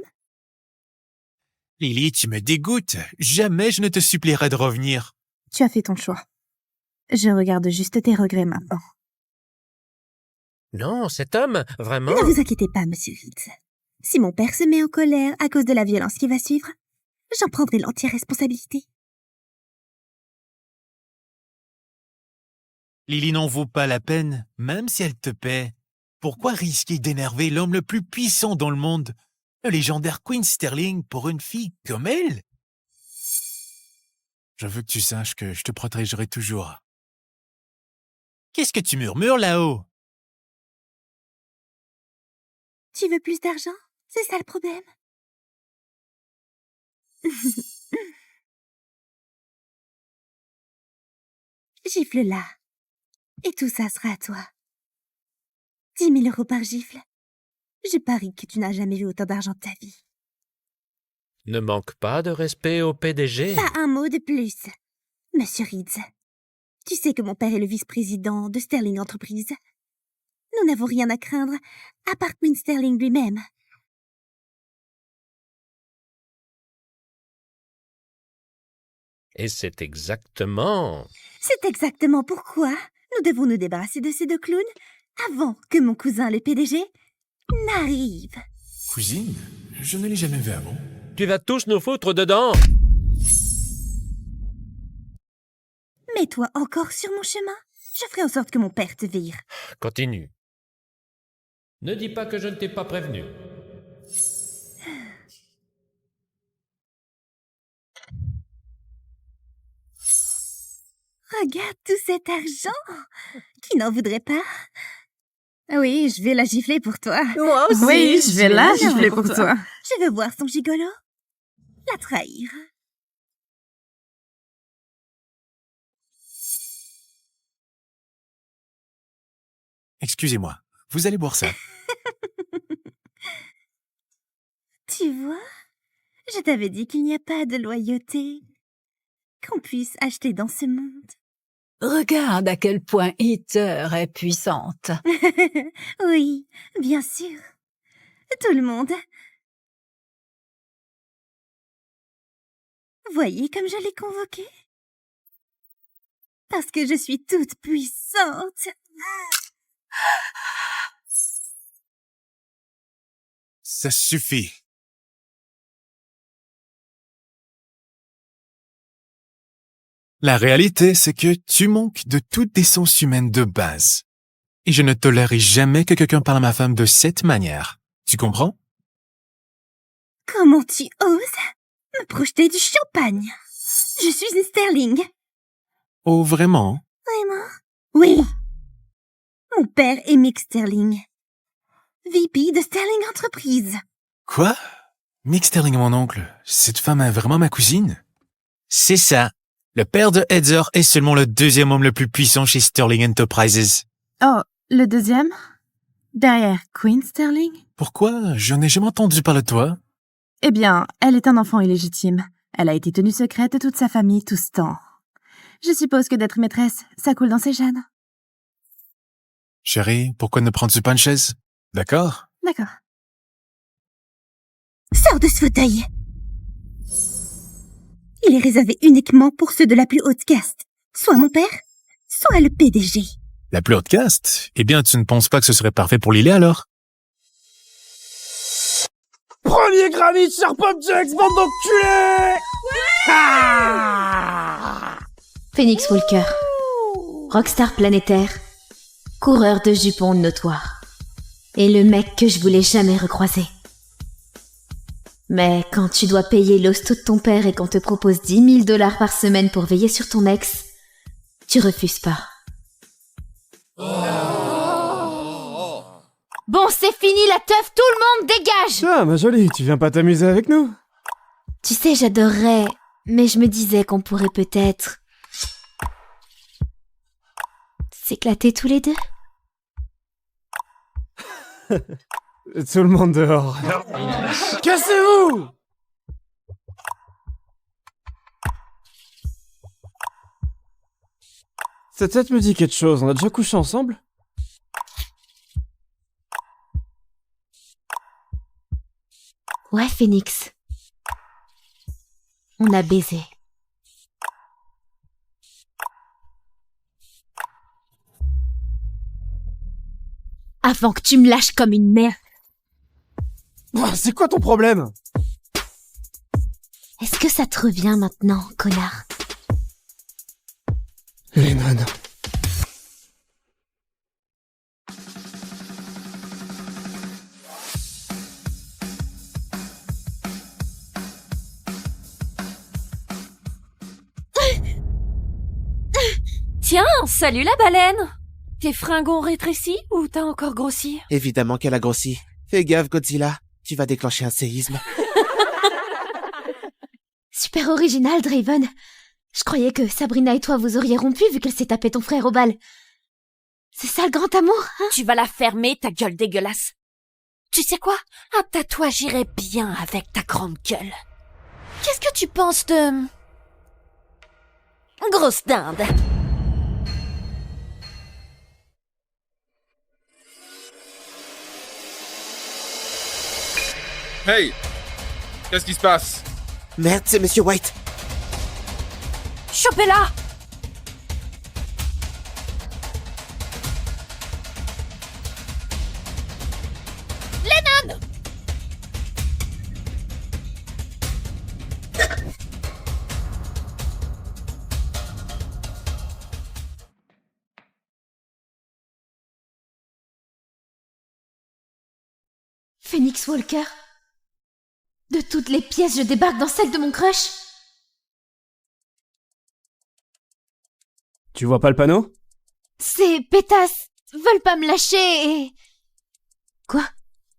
S10: Lily, tu me dégoûtes. Jamais je ne te supplierai de revenir.
S8: Tu as fait ton choix. Je regarde juste tes regrets maintenant.
S9: Non, cet homme, vraiment...
S8: Ne vous inquiétez pas, monsieur Reed. Si mon père se met en colère à cause de la violence qui va suivre, j'en prendrai l'entière responsabilité.
S10: Lily n'en vaut pas la peine, même si elle te paie. Pourquoi risquer d'énerver l'homme le plus puissant dans le monde, le légendaire Queen Sterling, pour une fille comme elle? Je veux que tu saches que je te protégerai toujours. Qu'est-ce que tu murmures là-haut?
S8: Tu veux plus d'argent? C'est ça le problème? Gifle-la. Et tout ça sera à toi. 10 000 € par gifle. Je parie que tu n'as jamais vu autant d'argent de ta vie.
S9: Ne manque pas de respect au PDG.
S8: Pas un mot de plus. Monsieur Reeds, tu sais que mon père est le vice-président de Sterling Enterprises. Nous n'avons rien à craindre, à part Queen Sterling lui-même.
S9: Et c'est exactement...
S8: C'est exactement pourquoi nous devons nous débarrasser de ces deux clowns avant que mon cousin le PDG n'arrive.
S10: Cousine, je ne l'ai jamais vu avant.
S9: Tu vas tous nous foutre dedans.
S8: Mets-toi encore sur mon chemin. Je ferai en sorte que mon père te vire.
S9: Continue. Ne dis pas que je ne t'ai pas prévenu.
S8: Regarde tout cet argent. Qui n'en voudrait pas? Oui, je vais la gifler pour toi.
S7: Moi aussi.
S11: Oui, je vais la gifler pour toi.
S8: Je veux voir son gigolo. La trahir.
S10: Excusez-moi, vous allez boire ça.
S8: Tu vois? Je t'avais dit qu'il n'y a pas de loyauté qu'on puisse acheter dans ce monde.
S7: Regarde à quel point Heather est puissante.
S8: Oui, bien sûr. Tout le monde. Voyez comme je l'ai convoqué? Parce que je suis toute puissante.
S10: Ça suffit. La réalité, c'est que tu manques de toute décence humaine de base. Et je ne tolérerai jamais que quelqu'un parle à ma femme de cette manière. Tu comprends?
S8: Comment tu oses me projeter du champagne? Je suis une Sterling.
S10: Oh, vraiment?
S8: Vraiment? Oui. Mon père est Mick Sterling. VP de Sterling Enterprises.
S10: Quoi? Mick Sterling, mon oncle, cette femme est vraiment ma cousine? C'est ça. Le père de Heather est seulement le deuxième homme le plus puissant chez Sterling Enterprises.
S11: Oh, le deuxième? Derrière Queen Sterling?
S10: Pourquoi? Je n'ai jamais entendu parler de toi.
S11: Eh bien, elle est un enfant illégitime. Elle a été tenue secrète de toute sa famille tout ce temps. Je suppose que d'être maîtresse, ça coule dans ses gènes.
S10: Chérie, pourquoi ne prends-tu pas une chaise? D'accord?
S11: D'accord.
S8: Sors de ce fauteuil. Il est réservé uniquement pour ceux de la plus haute caste. Soit mon père, soit le PDG.
S10: La plus haute caste? Eh bien, tu ne penses pas que ce serait parfait pour Lily alors?
S12: Premier granit sur Popjax, bande d'enculés!
S3: Phoenix Walker, rockstar planétaire, coureur de jupons notoire, et le mec que je voulais jamais recroiser. Mais quand tu dois payer l'hosto de ton père et qu'on te propose 10 000 $ par semaine pour veiller sur ton ex, tu refuses pas. Bon, c'est fini la teuf, tout le monde dégage!
S12: Ah, ma jolie, tu viens pas t'amuser avec nous?
S3: Tu sais, j'adorerais, mais je me disais qu'on pourrait peut-être s'éclater tous les deux.
S12: Tout le monde dehors. Cassez-vous! Cette tête me dit quelque chose. On a déjà couché ensemble?
S11: Ouais, Phoenix. On a baisé. Avant que tu me lâches comme une merde.
S12: C'est quoi ton problème?
S11: Est-ce que ça te revient maintenant, connard?
S12: Lennon.
S13: Tiens, salut la baleine! Tes fringons rétrécis ou t'as encore grossi?
S14: Évidemment qu'elle a grossi. Fais gaffe, Godzilla. Tu vas déclencher un séisme.
S11: Super original, Draven. Je croyais que Sabrina et toi vous auriez rompu vu qu'elle s'est tapé ton frère au bal. C'est ça le grand amour, hein?
S13: Tu vas la fermer, ta gueule dégueulasse. Tu sais quoi? Un tatouage irait bien avec ta grande gueule. Qu'est-ce que tu penses de... grosse dinde?
S15: Hey! Qu'est-ce qui se passe?
S14: Merde, c'est Monsieur White.
S13: Chopez-la! Lennon!
S11: Phoenix Walker. De toutes les pièces, je débarque dans celle de mon crush.
S12: Tu vois pas le panneau?
S11: Ces pétasses veulent pas me lâcher et... Quoi?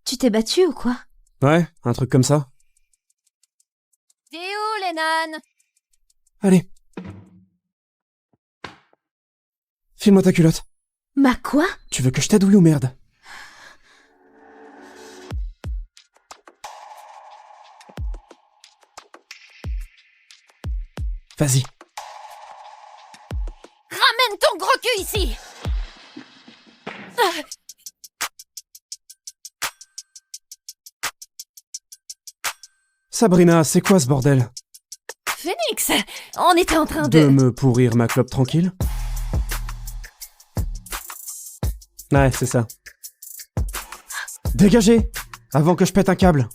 S11: Tu t'es battu ou quoi?
S12: Ouais, un truc comme ça.
S13: T'es où, Lennon?
S12: Allez. File-moi ta culotte.
S11: Ma quoi?
S12: Tu veux que je t'aide ou merde? Vas-y.
S13: Ramène ton gros cul ici!
S12: Sabrina, c'est quoi ce bordel?
S13: Phoenix, on était en train
S12: De me pourrir ma clope tranquille? Ouais, c'est ça. Dégagez! Avant que je pète un câble.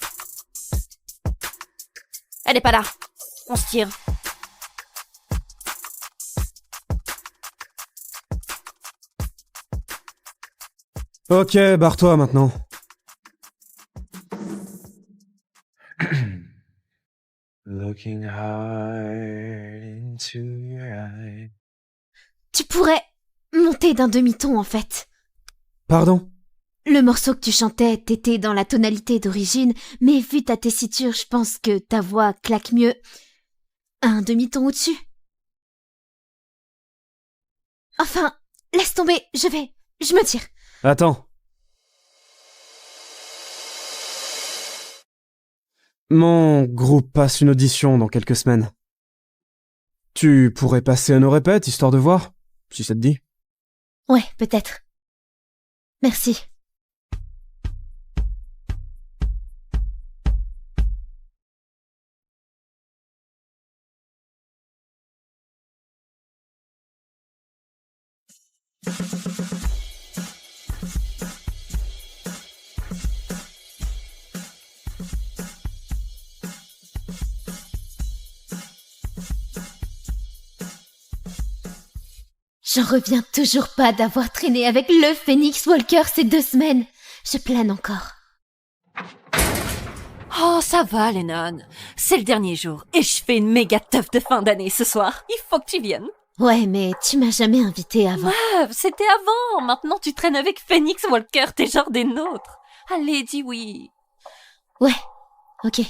S13: Elle est pas là. On se tire.
S12: Ok, barre-toi maintenant.
S16: Looking hard into your eyes.
S11: Tu pourrais monter d'un demi-ton en fait.
S12: Pardon?
S11: Le morceau que tu chantais, t'étais dans la tonalité d'origine, mais vu ta tessiture, je pense que ta voix claque mieux un demi-ton au-dessus. Enfin, laisse tomber, je me tire.
S12: Attends. Mon groupe passe une audition dans quelques semaines. Tu pourrais passer à nos répètes, histoire de voir, si ça te dit.
S11: Ouais, peut-être. Merci. J'en reviens toujours pas d'avoir traîné avec le Phoenix Walker ces 2 semaines. Je plane encore.
S13: Oh, ça va, Lennon. C'est le dernier jour et je fais une méga teuf de fin d'année ce soir. Il faut que tu viennes.
S11: Ouais, mais tu m'as jamais invité avant.
S13: Ouais, c'était avant. Maintenant, tu traînes avec Phoenix Walker. T'es genre des nôtres. Allez, dis oui.
S11: Ouais, ok.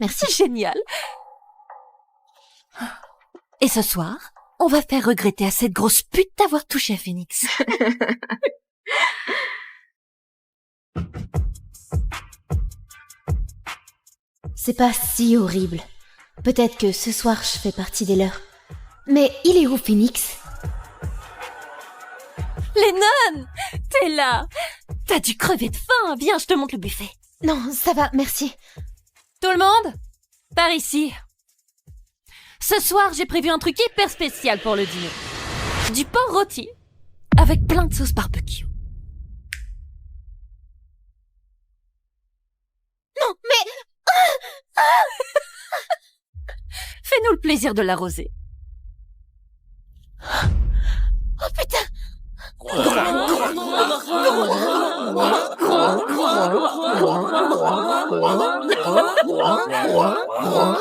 S11: Merci.
S13: Génial. Et ce soir, on va faire regretter à cette grosse pute d'avoir touché à Phoenix.
S17: C'est pas si horrible. Peut-être que ce soir je fais partie des leurs. Mais il est où, Phoenix?
S13: Lennon! T'es là! T'as dû crever de faim! Viens, je te montre le buffet.
S17: Non, ça va, merci.
S13: Tout le monde? Par ici. Ce soir, j'ai prévu un truc hyper spécial pour le dîner. Du porc rôti, avec plein de sauce barbecue.
S3: Non, mais...
S13: Fais-nous le plaisir de l'arroser.
S3: Oh putain!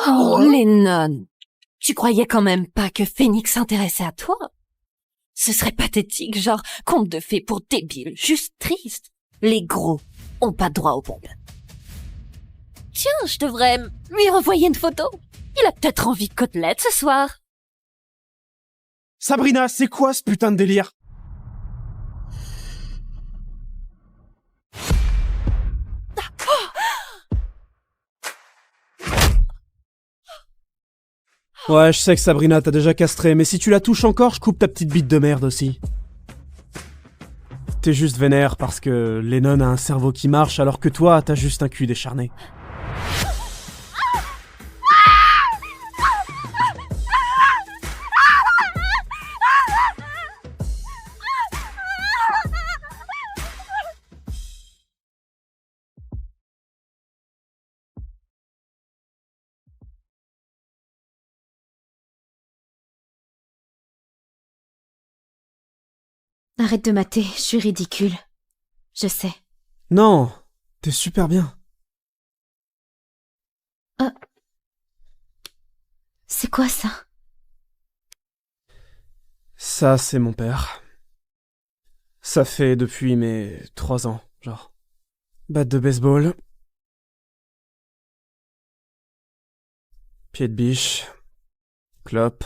S13: Oh, Lennon. Tu croyais quand même pas que Phoenix s'intéressait à toi? Ce serait pathétique, genre conte de fées pour débiles, juste triste. Les gros ont pas droit aux pompes. Tiens, je devrais lui renvoyer une photo. Il a peut-être envie de côtelettes ce soir.
S12: Sabrina, c'est quoi ce putain de délire? Ouais, je sais que Sabrina t'a déjà castré, mais si tu la touches encore, je coupe ta petite bite de merde aussi. T'es juste vénère parce que Lennon a un cerveau qui marche alors que toi, t'as juste un cul décharné.
S17: Arrête de mater, je suis ridicule. Je sais.
S12: Non, t'es super bien.
S17: C'est quoi ça?
S12: Ça, c'est mon père. Ça fait depuis mes 3 ans, genre. Batte de baseball. Pied de biche. Clope.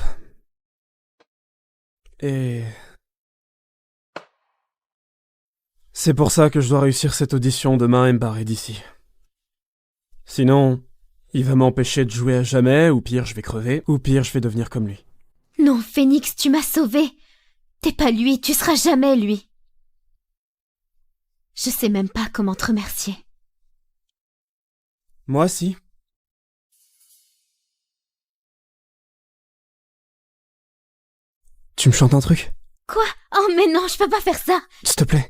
S12: Et... c'est pour ça que je dois réussir cette audition demain et me barrer d'ici. Sinon, il va m'empêcher de jouer à jamais, ou pire, je vais crever, ou pire, je vais devenir comme lui.
S17: Non, Phoenix, tu m'as sauvé. T'es pas lui, tu seras jamais lui. Je sais même pas comment te remercier.
S12: Moi, si. Tu me chantes un truc?
S17: Quoi? Oh mais non, je peux pas faire ça.
S12: S'il te plaît.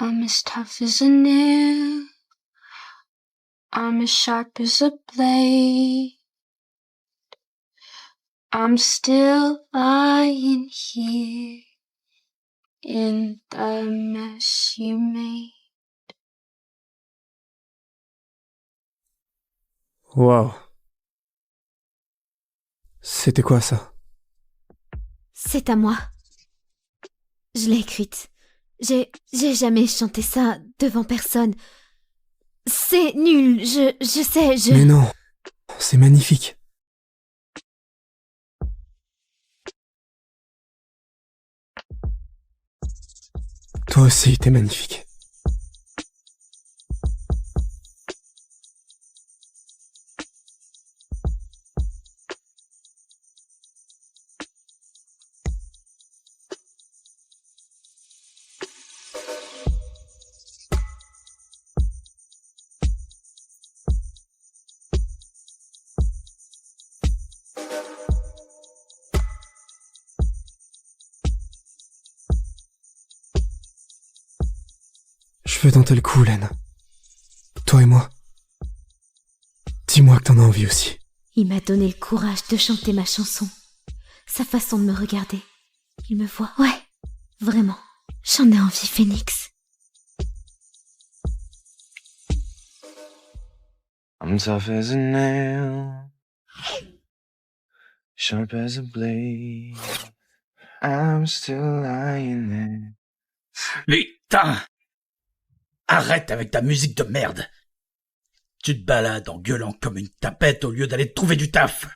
S18: I'm as tough as a nail. I'm as sharp as a blade. I'm still lying here in the mess you made.
S12: Wow. C'était quoi ça?
S17: C'est à moi. Je l'ai écrite. J'ai jamais chanté ça devant personne. C'est nul, je sais,
S12: Mais non, c'est magnifique. Toi aussi, t'es magnifique. Je veux tenter le coup, Len. Toi et moi. Dis-moi que t'en as envie aussi.
S17: Il m'a donné le courage de chanter ma chanson. Sa façon de me regarder. Il me voit. Ouais, vraiment. J'en ai envie, Phoenix.
S16: I'm tough as a nail, sharp as a blade. I'm still lying there.
S19: Putain! Arrête avec ta musique de merde! Tu te balades en gueulant comme une tapette au lieu d'aller te trouver du taf.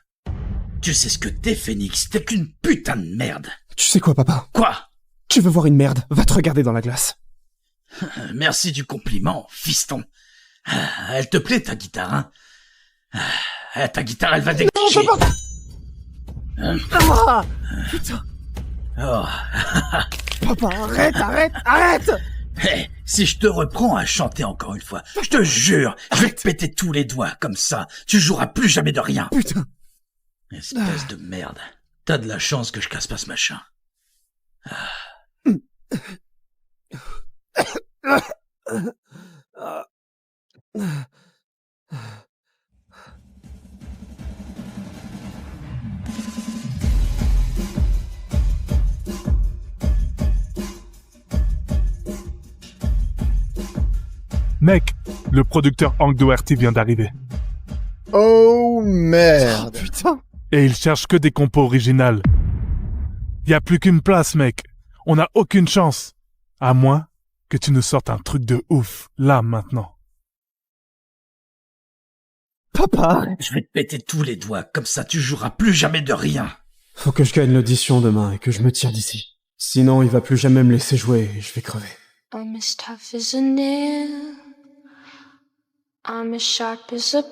S19: Tu sais ce que t'es, Phoenix, t'es qu'une putain de merde.
S12: Tu sais quoi, papa?
S19: Quoi?
S12: Tu veux voir une merde? Va te regarder dans la glace.
S19: Merci du compliment, fiston. Elle te plaît, ta guitare, hein? Ta guitare, elle va dégager.
S12: Putain.
S19: Oh.
S12: Papa, arrête!
S19: Hey, si je te reprends à chanter encore une fois, je te jure, je vais te péter tous les doigts, comme ça, tu joueras plus jamais de rien.
S12: Putain.
S19: Espèce de merde. T'as de la chance que je casse pas ce machin.
S20: Mec, le producteur Hank Doherty vient d'arriver.
S21: Oh merde.
S12: Oh, putain.
S20: Et il cherche que des compos originales. Y a plus qu'une place, mec. On n'a aucune chance. À moins que tu nous sortes un truc de ouf, là, maintenant.
S12: Papa.
S19: Je vais te péter tous les doigts, comme ça tu joueras plus jamais de rien.
S12: Faut que je gagne l'audition demain et que je me tire d'ici. Sinon, il va plus jamais me laisser jouer et je vais crever.
S18: I'm as tough as a nail. I'm as sharp as a...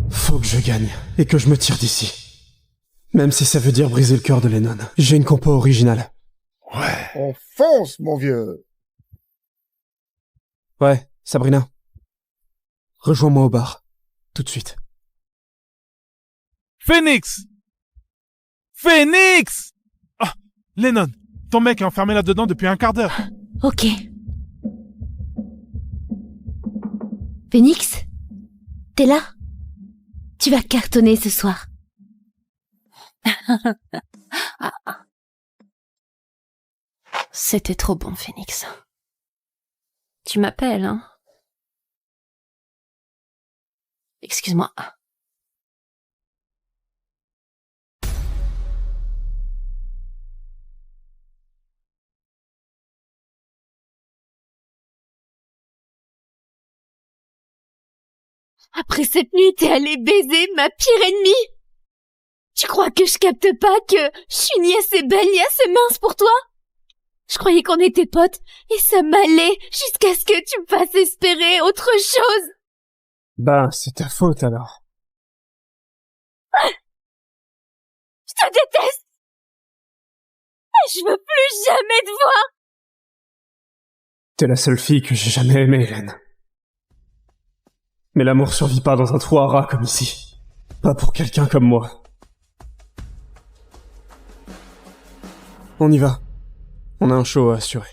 S12: Faut que je gagne et que je me tire d'ici. Même si ça veut dire briser le cœur de Lennon. J'ai une compo originale.
S21: Ouais. On fonce, mon vieux.
S12: Ouais, Sabrina. Rejoins-moi au bar. Tout de suite.
S20: Phoenix! Phoenix! Ah, Lennon, ton mec est enfermé là-dedans depuis un quart d'heure.
S17: Ok. Phoenix? T'es là? Tu vas cartonner ce soir.
S13: C'était trop bon, Phoenix. Tu m'appelles, hein? Excuse-moi.
S17: Après cette nuit, t'es allé baiser ma pire ennemie? Tu crois que je capte pas que je suis ni assez belle ni assez mince pour toi? Je croyais qu'on était potes et ça m'allait jusqu'à ce que tu me fasses espérer autre chose.
S12: Ben, c'est ta faute alors.
S17: Je te déteste. Je veux plus jamais te voir.
S12: T'es la seule fille que j'ai jamais aimée, Hélène. Mais l'amour survit pas dans un trou à rats comme ici. Pas pour quelqu'un comme moi. On y va. On a un show à assurer.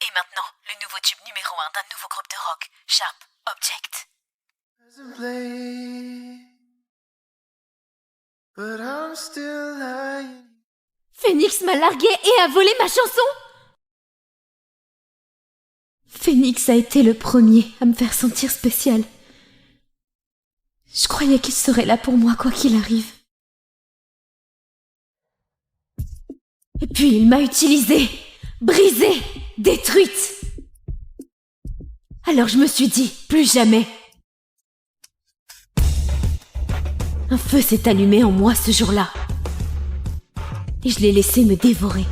S22: Et maintenant, le nouveau tube numéro 1 d'un nouveau groupe de rock, Sharp Object.
S5: But I'm still lying.
S17: Phoenix m'a largué et a volé ma chanson. Phoenix a été le premier à me faire sentir spécial. Je croyais qu'il serait là pour moi quoi qu'il arrive. Et puis il m'a utilisée, brisée, détruite. Alors je me suis dit, plus jamais. Un feu s'est allumé en moi ce jour-là. Et je l'ai laissé me dévorer.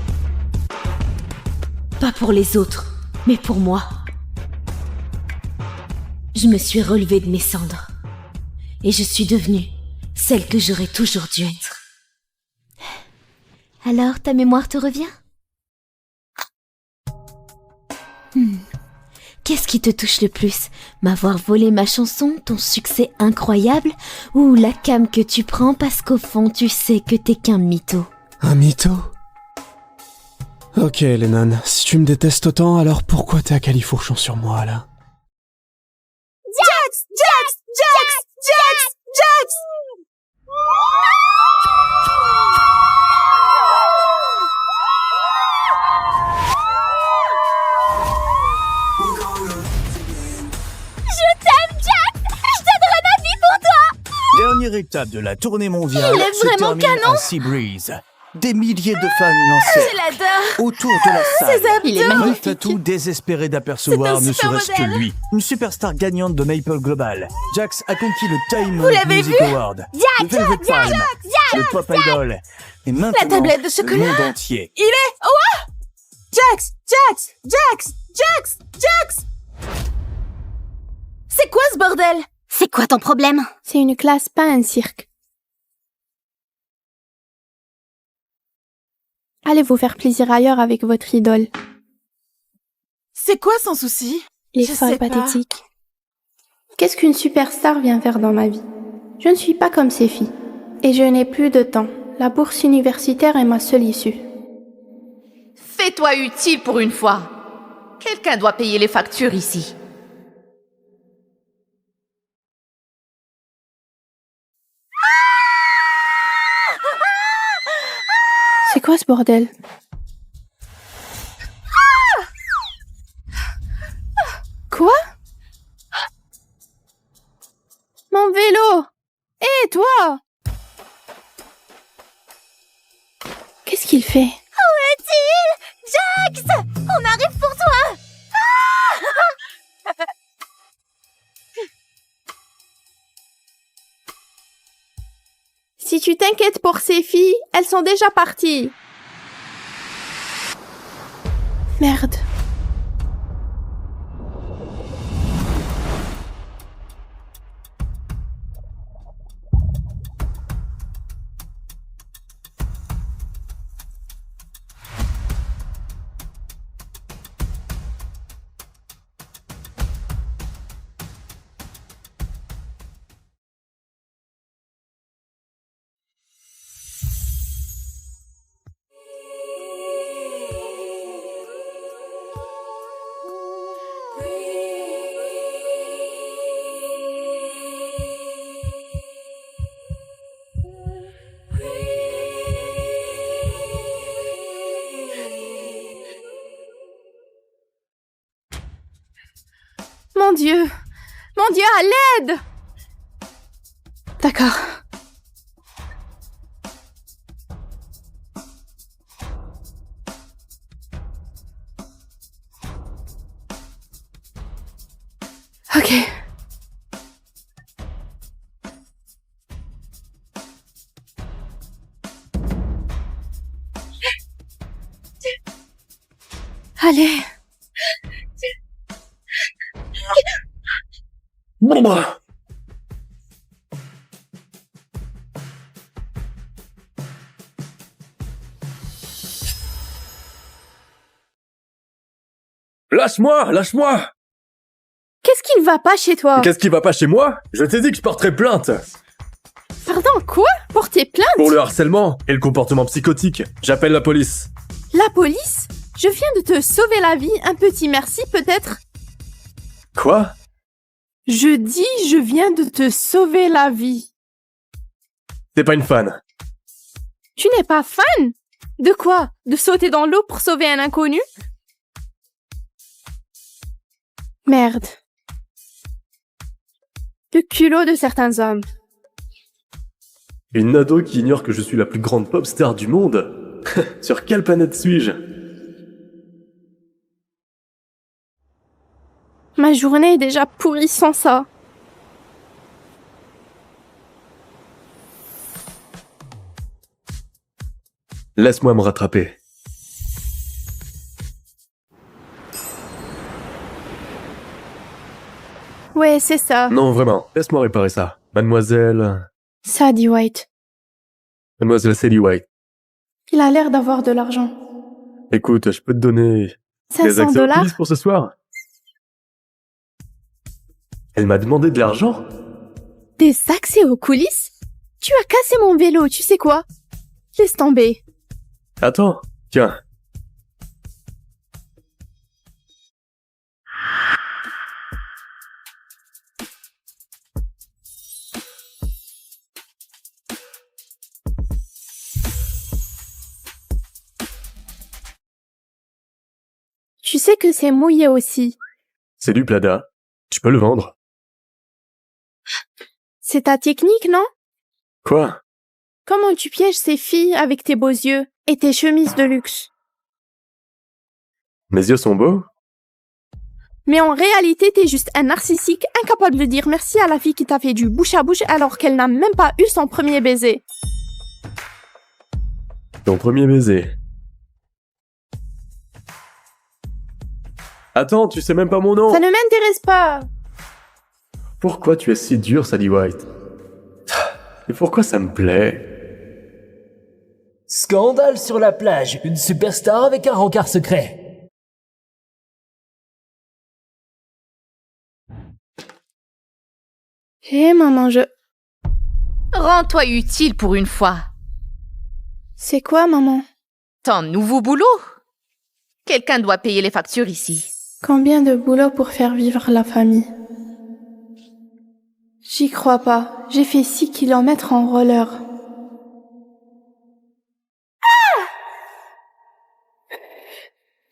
S17: Pas pour les autres, mais pour moi. Je me suis relevée de mes cendres. Et je suis devenue celle que j'aurais toujours dû être. Alors, ta mémoire te revient? Qu'est-ce qui te touche le plus? M'avoir volé ma chanson, ton succès incroyable, ou la came que tu prends parce qu'au fond tu sais que t'es qu'un mytho?
S12: Un mytho? Ok, Lennon, si tu me détestes autant, alors pourquoi t'es à califourchon sur moi, là?
S5: Jax! Jax! Jax! Jax! Jax!
S17: Je t'aime, Jax!
S4: étape de la tournée mondiale
S17: Il est
S4: se
S17: vraiment
S4: termine
S17: canon.
S4: à Seabreeze. Des milliers de fans lancés
S17: Je l'adore.
S4: autour de la salle.
S17: Ses abdos. Il est magnifique.
S4: Tatou désespéré d'apercevoir
S17: C'est un
S4: ne
S17: super
S4: serait-ce que
S17: modèle.
S4: lui, une superstar gagnante de Maple Global. Jax a conquis le Time
S17: Vous l'avez
S4: Music
S17: vu
S4: Award,
S17: Jax,
S4: le Velvet
S17: Jax, Jax,
S4: Palm,
S17: Jax,
S4: le Pop
S17: Jax.
S4: Idol, et maintenant
S17: tablette de
S4: le
S17: chocolat.
S4: monde entier.
S17: Il est... Oh Jax, Jax, Jax, Jax, Jax. C'est quoi ce bordel?
S3: C'est quoi ton problème?
S17: C'est une classe, pas un cirque. Allez vous faire plaisir ailleurs avec votre idole.
S11: C'est quoi son souci?
S17: Les
S11: Je
S17: folles
S11: sais pas.
S17: pathétiques. Qu'est-ce qu'une superstar vient faire dans ma vie? Je ne suis pas comme ces filles. Et je n'ai plus de temps. La bourse universitaire est ma seule issue.
S6: Fais-toi utile pour une fois. Quelqu'un doit payer les factures ici.
S17: C'est quoi ce bordel? Quoi? Mon vélo! Hé, toi! Qu'est-ce qu'il fait?
S3: Où est-il? Jax! On arrive pour toi! Ah!
S17: Si tu t'inquiètes pour ces filles, elles sont déjà parties. Merde. Mon Dieu! Mon Dieu, à l'aide! D'accord. Ok. Allez.
S23: Lâche-moi, lâche-moi!
S17: Qu'est-ce qui ne va pas chez toi?
S23: Qu'est-ce qui va pas chez moi? Je t'ai dit que je porterais plainte!
S17: Pardon, quoi? Porter plainte?
S23: Pour le harcèlement et le comportement psychotique. J'appelle la police.
S17: La police? Je viens de te sauver la vie, un petit merci peut-être?
S23: Quoi?
S17: Je dis, je viens de te sauver la vie.
S23: T'es pas une fan.
S17: Tu n'es pas fan? De quoi? De sauter dans l'eau pour sauver un inconnu? Merde. Le culot de certains hommes.
S23: Une ado qui ignore que je suis la plus grande pop star du monde? Sur quelle planète suis-je?
S17: Ma journée est déjà pourrie sans ça.
S23: Laisse-moi me rattraper.
S17: Ouais, c'est ça.
S23: Non, vraiment, laisse-moi réparer ça. Mademoiselle...
S17: Sadie White.
S23: Mademoiselle Sadie White.
S17: Il a l'air d'avoir de l'argent.
S23: Écoute, je peux te donner...
S17: 500
S23: des accès aux
S17: dollars?
S23: coulisses pour ce soir? Elle m'a demandé de l'argent?
S17: Des accès aux coulisses? Tu as cassé mon vélo, tu sais quoi? Laisse tomber.
S23: Attends, tiens.
S17: Tu sais que c'est mouillé aussi.
S23: C'est du Plada. Tu peux le vendre.
S17: C'est ta technique, non?
S23: Quoi?
S1: Comment tu pièges ces filles avec tes beaux yeux et tes chemises de luxe?
S23: Mes yeux sont beaux?
S1: Mais en réalité, t'es juste un narcissique incapable de dire merci à la fille qui t'a fait du bouche à bouche alors qu'elle n'a même pas eu son premier baiser.
S23: Ton premier baiser. Attends, tu sais même pas mon nom.
S1: Ça ne m'intéresse pas.
S23: Pourquoi tu es si dur, Sadie White? Et pourquoi ça me plaît?
S2: Scandale sur la plage, une superstar avec un rencard secret.
S1: Hé, maman,
S6: Rends-toi utile pour une fois.
S1: C'est quoi, maman?
S6: Ton nouveau boulot? Quelqu'un doit payer les factures ici.
S1: Combien de boulot pour faire vivre la famille? J'y crois pas. J'ai fait 6 kilomètres en roller.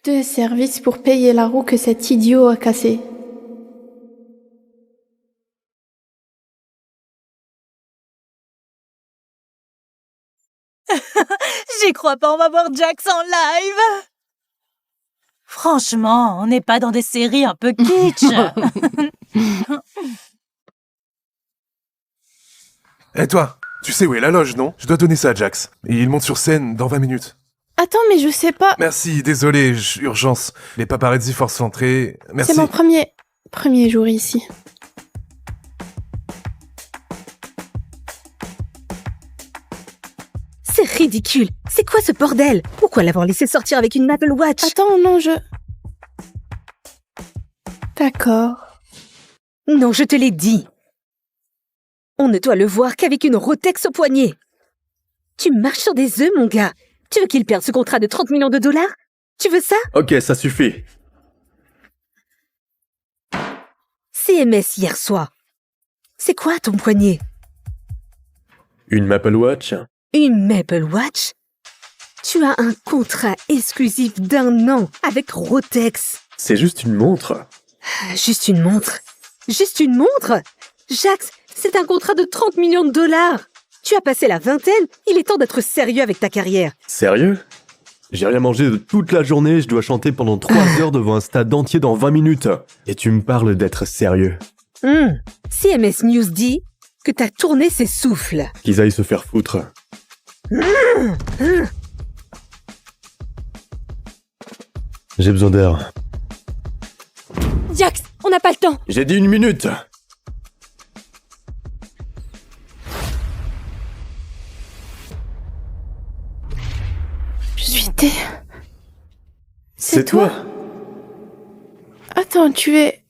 S1: Deux services pour payer la roue que cet idiot a cassée.
S9: J'y crois pas, on va voir Jax en live. Franchement, on n'est pas dans des séries un peu kitsch.
S24: Et toi, tu sais où est la loge, non? Je dois donner ça à Jax. Et il monte sur scène dans 20 minutes.
S1: Attends, mais je sais pas...
S24: Merci, désolé, urgence. Les paparazzi forcent l'entrée. Merci.
S1: C'est mon premier jour ici.
S8: C'est ridicule. C'est quoi ce bordel? Pourquoi l'avoir laissé sortir avec une Apple Watch?
S1: Attends, non, D'accord.
S8: Non, je te l'ai dit. On ne doit le voir qu'avec une Rotex au poignet. Tu marches sur des œufs, mon gars. Tu veux qu'il perde ce contrat de 30 millions de dollars? Tu veux ça?
S23: Ok, ça suffit.
S8: CMS hier soir. C'est quoi ton poignet?
S23: Une Apple Watch?
S8: Une Apple Watch? Tu as un contrat exclusif d'1 an avec Rotex.
S23: C'est juste une montre.
S8: Juste une montre? Juste une montre? Jax, c'est un contrat de 30 millions de dollars. Tu as passé la vingtaine, il est temps d'être sérieux avec ta carrière.
S23: Sérieux? J'ai rien mangé de toute la journée, je dois chanter pendant 3 heures devant un stade entier dans 20 minutes. Et tu me parles d'être sérieux.
S8: CMS News dit que ta tournée s'essouffle.
S23: Qu'ils aillent se faire foutre. J'ai besoin d'air.
S9: Jax, on n'a pas le temps.
S23: J'ai dit 1 minute.
S1: Je suis
S23: C'est toi?
S1: Attends, tu es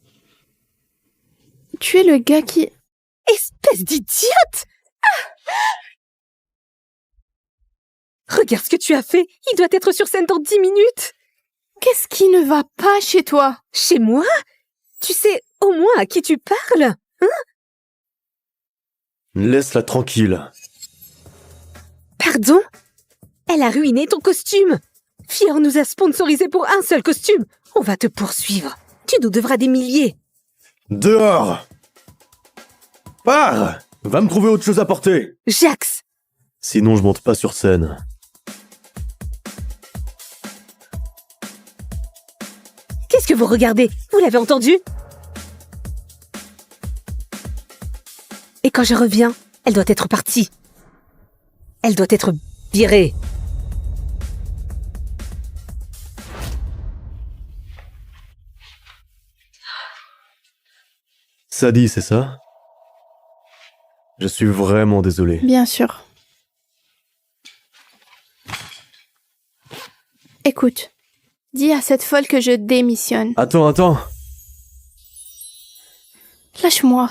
S1: le gars qui...
S8: Espèce d'idiote! Regarde ce que tu as fait. Il doit être sur scène dans 10 minutes.
S1: Qu'est-ce qui ne va pas chez toi?
S8: Chez moi? Tu sais au moins à qui tu parles, hein?
S23: Laisse-la tranquille.
S8: Pardon? Elle a ruiné ton costume. Fior nous a sponsorisé pour un seul costume. On va te poursuivre. Tu nous devras des milliers.
S23: Dehors! Pars! Va me trouver autre chose à porter.
S8: Jax!
S23: Sinon je monte pas sur scène.
S8: Qu'est-ce que vous regardez? Vous l'avez entendu? Et quand je reviens, elle doit être partie. Elle doit être virée.
S23: Sadie, c'est ça? Je suis vraiment désolé.
S1: Bien sûr. Écoute, dis à cette folle que je démissionne.
S23: Attends.
S1: Lâche-moi.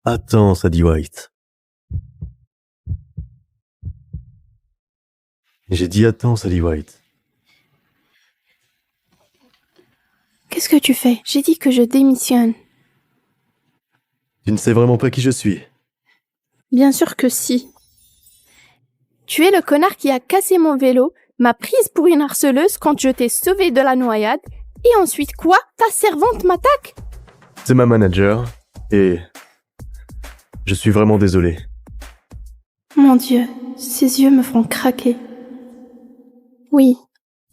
S23: Attends, Sadie White. J'ai dit attends, Sadie White.
S1: Qu'est-ce que tu fais? J'ai dit que je démissionne.
S23: Tu ne sais vraiment pas qui je suis.
S1: Bien sûr que si. Tu es le connard qui a cassé mon vélo, m'a prise pour une harceleuse quand je t'ai sauvée de la noyade. Et ensuite quoi? Ta servante m'attaque?
S23: C'est ma manager, et... je suis vraiment désolé.
S1: Mon Dieu, ses yeux me font craquer. Oui,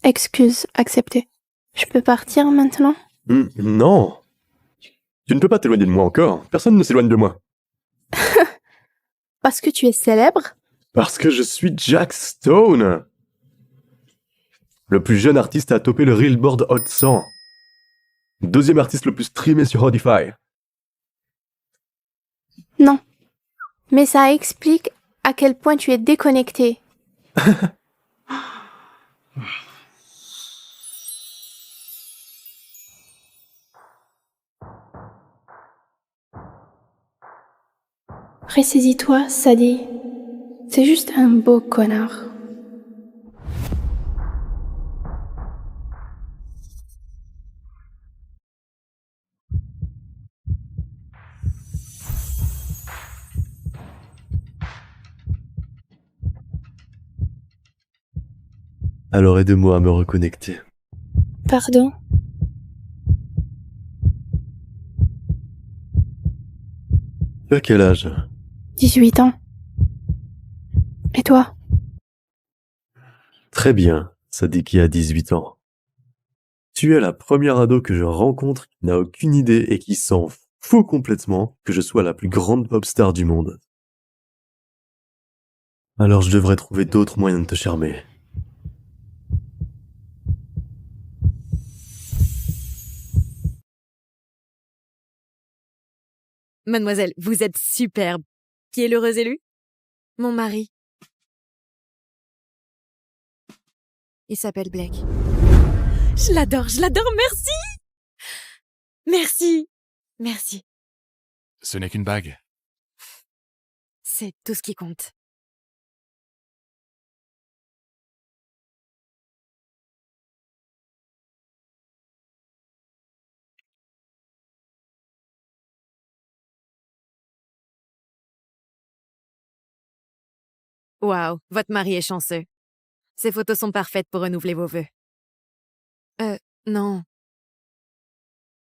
S1: excuse, acceptée. Je peux partir maintenant?
S23: Non. Tu ne peux pas t'éloigner de moi encore. Personne ne s'éloigne de moi.
S1: Parce que tu es célèbre?
S23: Parce que je suis Jack Stone. Le plus jeune artiste à topper le Billboard Hot 100. Deuxième artiste le plus streamé sur Spotify.
S1: Non. Mais ça explique à quel point tu es déconnecté. Ressaisis-toi, Sadie. C'est juste un beau connard.
S23: Alors aide-moi à me reconnecter.
S1: Pardon?
S23: Tu as quel âge?
S1: 18 ans. Et toi?
S23: Très bien, Sadiki a 18 ans. Tu es la première ado que je rencontre qui n'a aucune idée et qui s'en fout complètement que je sois la plus grande pop star du monde. Alors je devrais trouver d'autres moyens de te charmer.
S11: Mademoiselle, vous êtes superbe. Qui est l'heureux élu? Mon mari. Il s'appelle Blake. Je l'adore, merci! Merci, merci.
S7: Ce n'est qu'une bague.
S11: C'est tout ce qui compte. Waouh, votre mari est chanceux. Ces photos sont parfaites pour renouveler vos vœux. Non.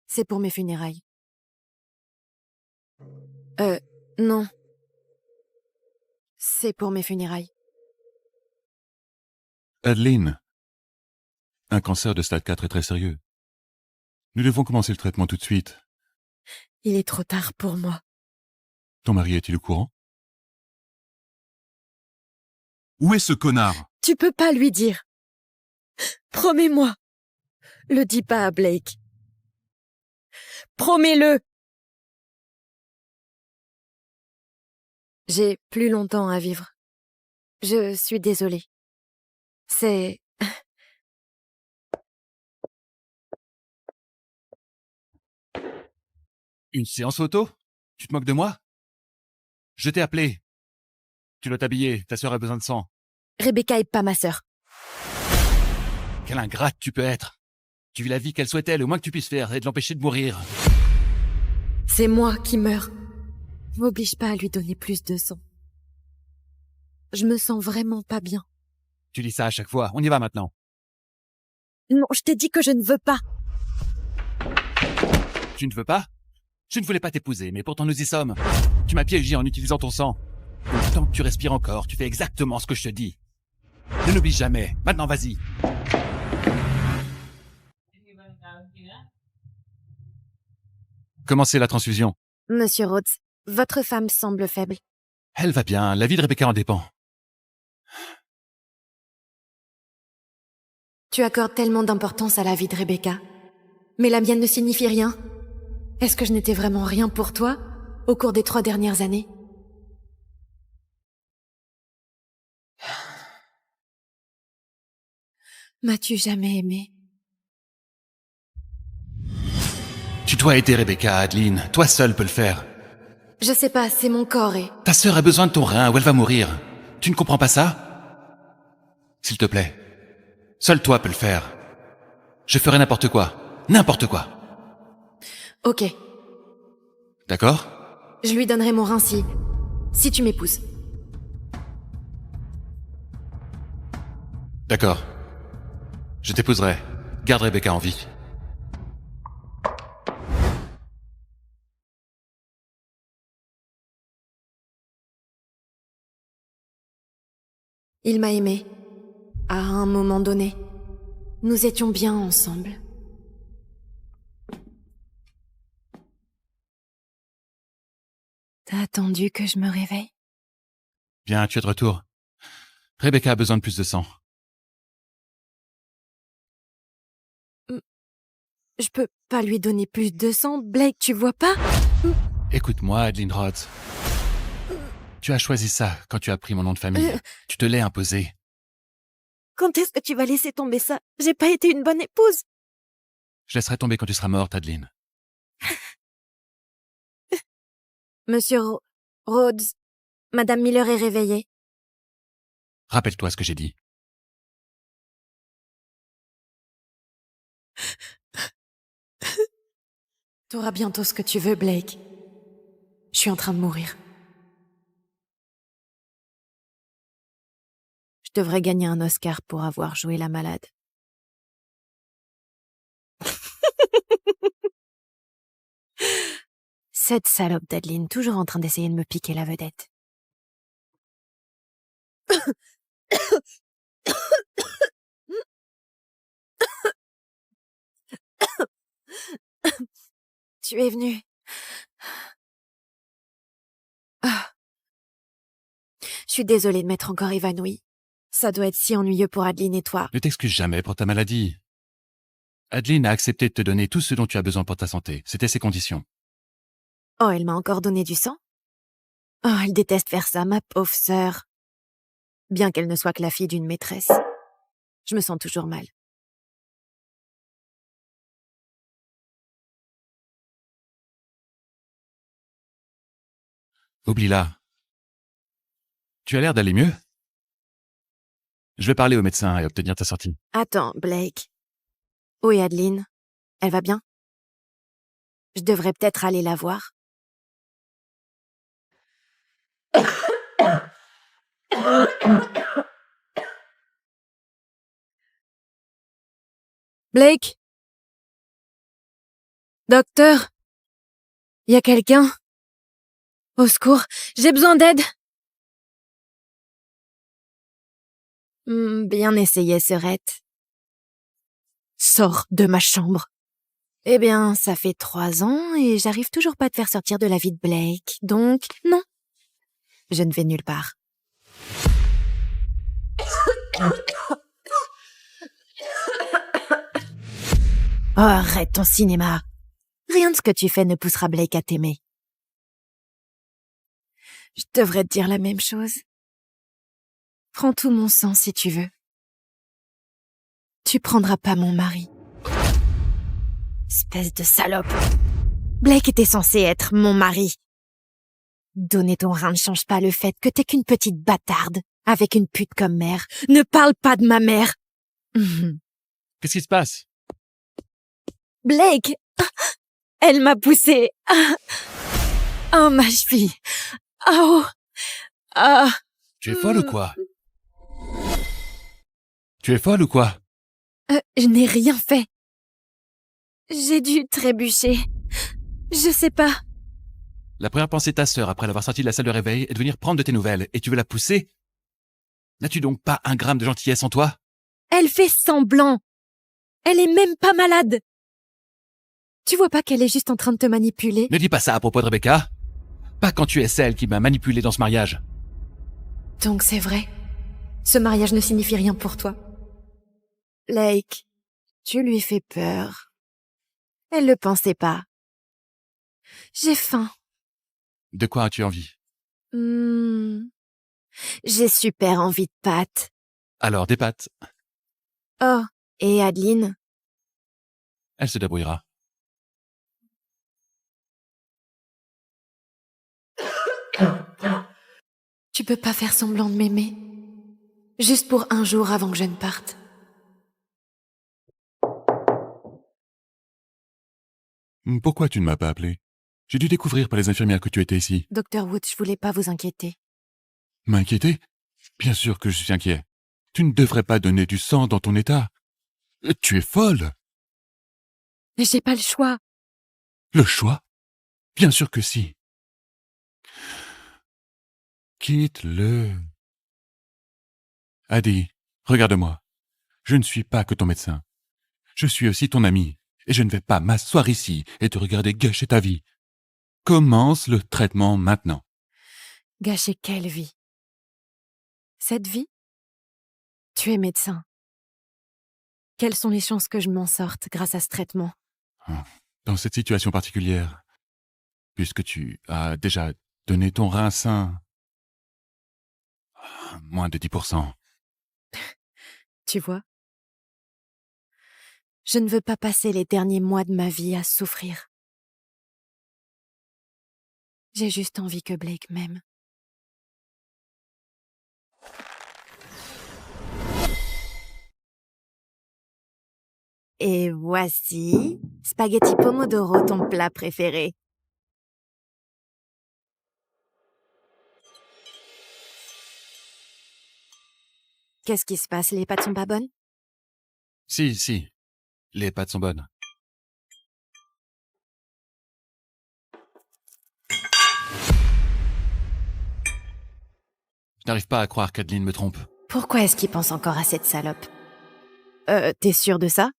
S11: C'est pour mes funérailles. Non. C'est pour mes funérailles.
S7: Adeline, un cancer de stade 4 est très sérieux. Nous devons commencer le traitement tout de suite.
S11: Il est trop tard pour moi.
S7: Ton mari est-il au courant? Où est ce connard?
S11: Tu peux pas lui dire. Promets-moi. Le dis pas à Blake. Promets-le. J'ai plus longtemps à vivre. Je suis désolée. C'est...
S7: Une séance photo? Tu te moques de moi? Je t'ai appelé. Tu dois t'habiller, ta sœur a besoin de sang.
S11: Rebecca est pas ma sœur.
S7: Quelle ingrate tu peux être. Tu vis la vie qu'elle souhaitait, le moins que tu puisses faire est de l'empêcher de mourir.
S11: C'est moi qui meurs. M'oblige pas à lui donner plus de sang. Je me sens vraiment pas bien.
S7: Tu dis ça à chaque fois, on y va maintenant.
S11: Non, je t'ai dit que je ne veux pas.
S7: Tu ne veux pas? Je ne voulais pas t'épouser, mais pourtant nous y sommes. Tu m'as piégé en utilisant ton sang. Tant que tu respires encore, tu fais exactement ce que je te dis. Ne l'oublie jamais. Maintenant, vas-y. Commencez la transfusion.
S11: Monsieur Rhodes, votre femme semble faible.
S7: Elle va bien, la vie de Rebecca en dépend.
S11: Tu accordes tellement d'importance à la vie de Rebecca. Mais la mienne ne signifie rien. Est-ce que je n'étais vraiment rien pour toi, au cours des 3 dernières années? M'as-tu jamais aimé?
S7: Tu dois aider Rebecca, Adeline. Toi seule peux le faire.
S11: Je sais pas, c'est mon corps et...
S7: Ta sœur a besoin de ton rein ou elle va mourir. Tu ne comprends pas ça? S'il te plaît. Seul toi peux le faire. Je ferai n'importe quoi. N'importe quoi.
S11: Ok.
S7: D'accord?
S11: Je lui donnerai mon rein si tu m'épouses.
S7: D'accord. Je t'épouserai. Garde Rebecca en vie.
S10: Il m'a aimé. À un moment donné. Nous étions bien ensemble. T'as attendu que je me réveille?
S7: Bien, tu es de retour. Rebecca a besoin de plus de sang.
S10: Je peux pas lui donner plus de sang, Blake, tu vois pas?
S7: Écoute-moi, Adeline Rhodes. Tu as choisi ça quand tu as pris mon nom de famille. Tu te l'es imposé.
S10: Quand est-ce que tu vas laisser tomber ça? J'ai pas été une bonne épouse.
S7: Je laisserai tomber quand tu seras morte, Adeline.
S10: Monsieur Rhodes, Madame Miller est réveillée.
S7: Rappelle-toi ce que j'ai dit.
S10: T'auras bientôt ce que tu veux, Blake. Je suis en train de mourir. Je devrais gagner un Oscar pour avoir joué la malade. Cette salope d'Adeline, toujours en train d'essayer de me piquer la vedette. Tu es venu. Je suis désolée de m'être encore évanouie. Ça doit être si ennuyeux pour Adeline et toi.
S7: Ne t'excuse jamais pour ta maladie. Adeline a accepté de te donner tout ce dont tu as besoin pour ta santé. C'était ses conditions.
S10: Oh, elle m'a encore donné du sang? Oh, elle déteste faire ça, ma pauvre sœur. Bien qu'elle ne soit que la fille d'une maîtresse. Je me sens toujours mal.
S7: Oublie-la. Tu as l'air d'aller mieux. Je vais parler au médecin et obtenir ta sortie.
S10: Attends, Blake. Où est Adeline? Elle va bien? Je devrais peut-être aller la voir. Blake? Docteur? Y a quelqu'un? Au secours, j'ai besoin d'aide. Bien essayé, sœurette. Sors de ma chambre. Eh bien, ça fait 3 ans et j'arrive toujours pas à te faire sortir de la vie de Blake. Donc, non. Je ne vais nulle part. Oh, arrête ton cinéma. Rien de ce que tu fais ne poussera Blake à t'aimer. Je devrais te dire la même chose. Prends tout mon sang si tu veux. Tu prendras pas mon mari. Espèce de salope. Blake était censé être mon mari. Donner ton rein ne change pas le fait que t'es qu'une petite bâtarde, avec une pute comme mère. Ne parle pas de ma mère.
S7: Qu'est-ce qui se passe?
S10: Blake! Elle m'a poussée. Oh, ma cheville. Oh! Ah!
S7: Tu es folle ou quoi? Tu es folle ou quoi?
S10: Je n'ai rien fait. J'ai dû trébucher. Je sais pas.
S7: La première pensée de ta sœur après l'avoir sortie de la salle de réveil est de venir prendre de tes nouvelles, et tu veux la pousser? N'as-tu donc pas un gramme de gentillesse en toi?
S10: Elle fait semblant. Elle est même pas malade. Tu vois pas qu'elle est juste en train de te manipuler?
S7: Ne dis pas ça à propos de Rebecca. Pas quand tu es celle qui m'a manipulé dans ce mariage.
S10: Donc c'est vrai. Ce mariage ne signifie rien pour toi. Blake, tu lui fais peur. Elle le pensait pas. J'ai faim.
S7: De quoi as-tu envie?
S10: J'ai super envie de pâtes.
S7: Alors, des pâtes.
S10: Oh, et Adeline?
S7: Elle se débrouillera.
S10: Tu peux pas faire semblant de m'aimer? Juste pour un jour avant que je ne parte.
S7: Pourquoi tu ne m'as pas appelé? J'ai dû découvrir par les infirmières que tu étais ici.
S10: Dr. Wood, je voulais pas vous inquiéter.
S7: M'inquiéter? Bien sûr que je suis inquiet. Tu ne devrais pas donner du sang dans ton état. Tu es folle.
S10: Mais j'ai pas le choix.
S7: Le choix? Bien sûr que si. Quitte-le. Adi, regarde-moi. Je ne suis pas que ton médecin. Je suis aussi ton ami, et je ne vais pas m'asseoir ici et te regarder gâcher ta vie. Commence le traitement maintenant.
S10: Gâcher quelle vie? Cette vie? Tu es médecin. Quelles sont les chances que je m'en sorte grâce à ce traitement?
S7: Dans cette situation particulière, puisque tu as déjà donné ton rein sain, moins de 10%.
S10: Tu vois? Je ne veux pas passer les derniers mois de ma vie à souffrir. J'ai juste envie que Blake m'aime. Et voici spaghetti pomodoro, ton plat préféré. Qu'est-ce qui se passe? Les pâtes sont pas bonnes?
S7: Si, les pâtes sont bonnes. Je n'arrive pas à croire qu'Adeline me trompe.
S10: Pourquoi est-ce qu'il pense encore à cette salope? T'es sûr de ça?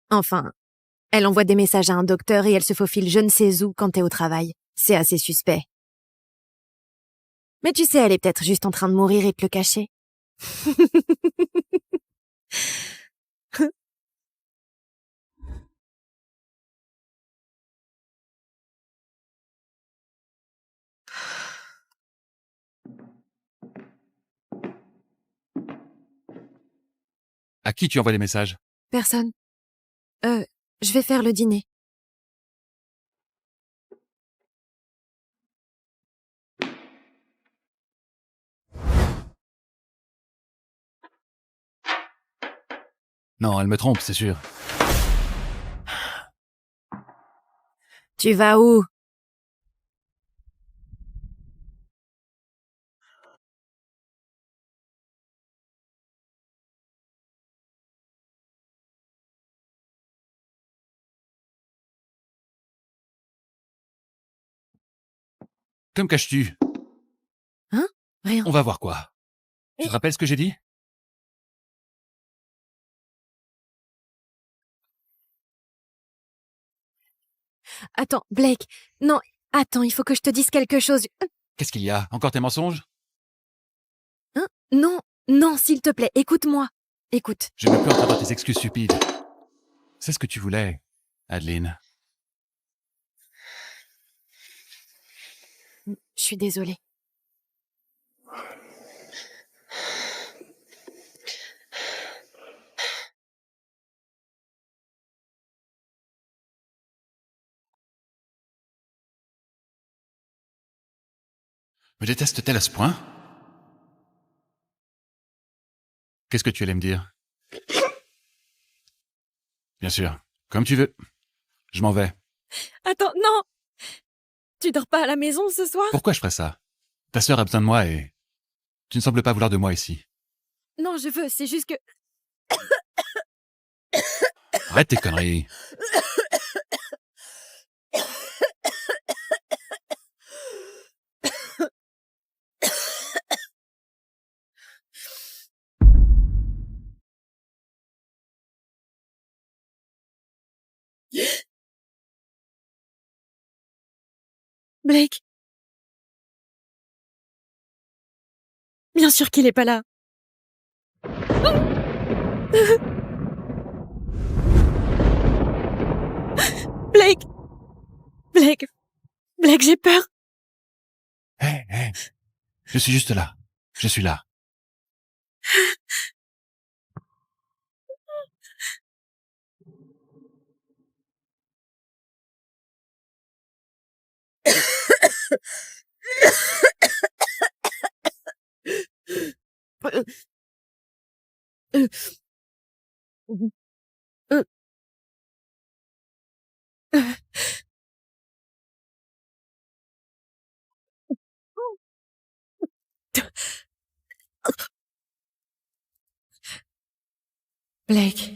S10: Enfin, elle envoie des messages à un docteur et elle se faufile je ne sais où quand t'es au travail. C'est assez suspect. Mais tu sais, elle est peut-être juste en train de mourir et te le cacher.
S7: À qui tu envoies des messages?
S10: Personne. Je vais faire le dîner.
S7: Non, elle me trompe, c'est sûr.
S10: Tu vas où?
S7: Que me caches-tu?
S10: Hein? Rien.
S7: On va voir quoi. Tu te rappelles ce que j'ai dit?
S10: Attends, Blake. Non, attends, il faut que je te dise quelque chose.
S7: Qu'est-ce qu'il y a? Encore tes mensonges?
S10: Hein? Non, non, s'il te plaît, écoute-moi. Écoute.
S7: Je ne peux entendre tes excuses stupides. C'est ce que tu voulais, Adeline.
S10: Je suis désolée.
S7: Me déteste-t-elle à ce point? Qu'est-ce que tu allais me dire? Bien sûr, comme tu veux. Je m'en vais.
S10: Attends, non! Tu dors pas à la maison ce soir?
S7: Pourquoi je ferais ça? Ta sœur a besoin de moi et tu ne sembles pas vouloir de moi ici.
S10: Non, je veux, c'est juste que...
S7: Arrête tes conneries.
S10: Blake? Bien sûr qu'il est pas là. Blake! Blake! Blake, j'ai peur!
S7: Hé. Je suis juste là. Je suis là.
S10: Blake,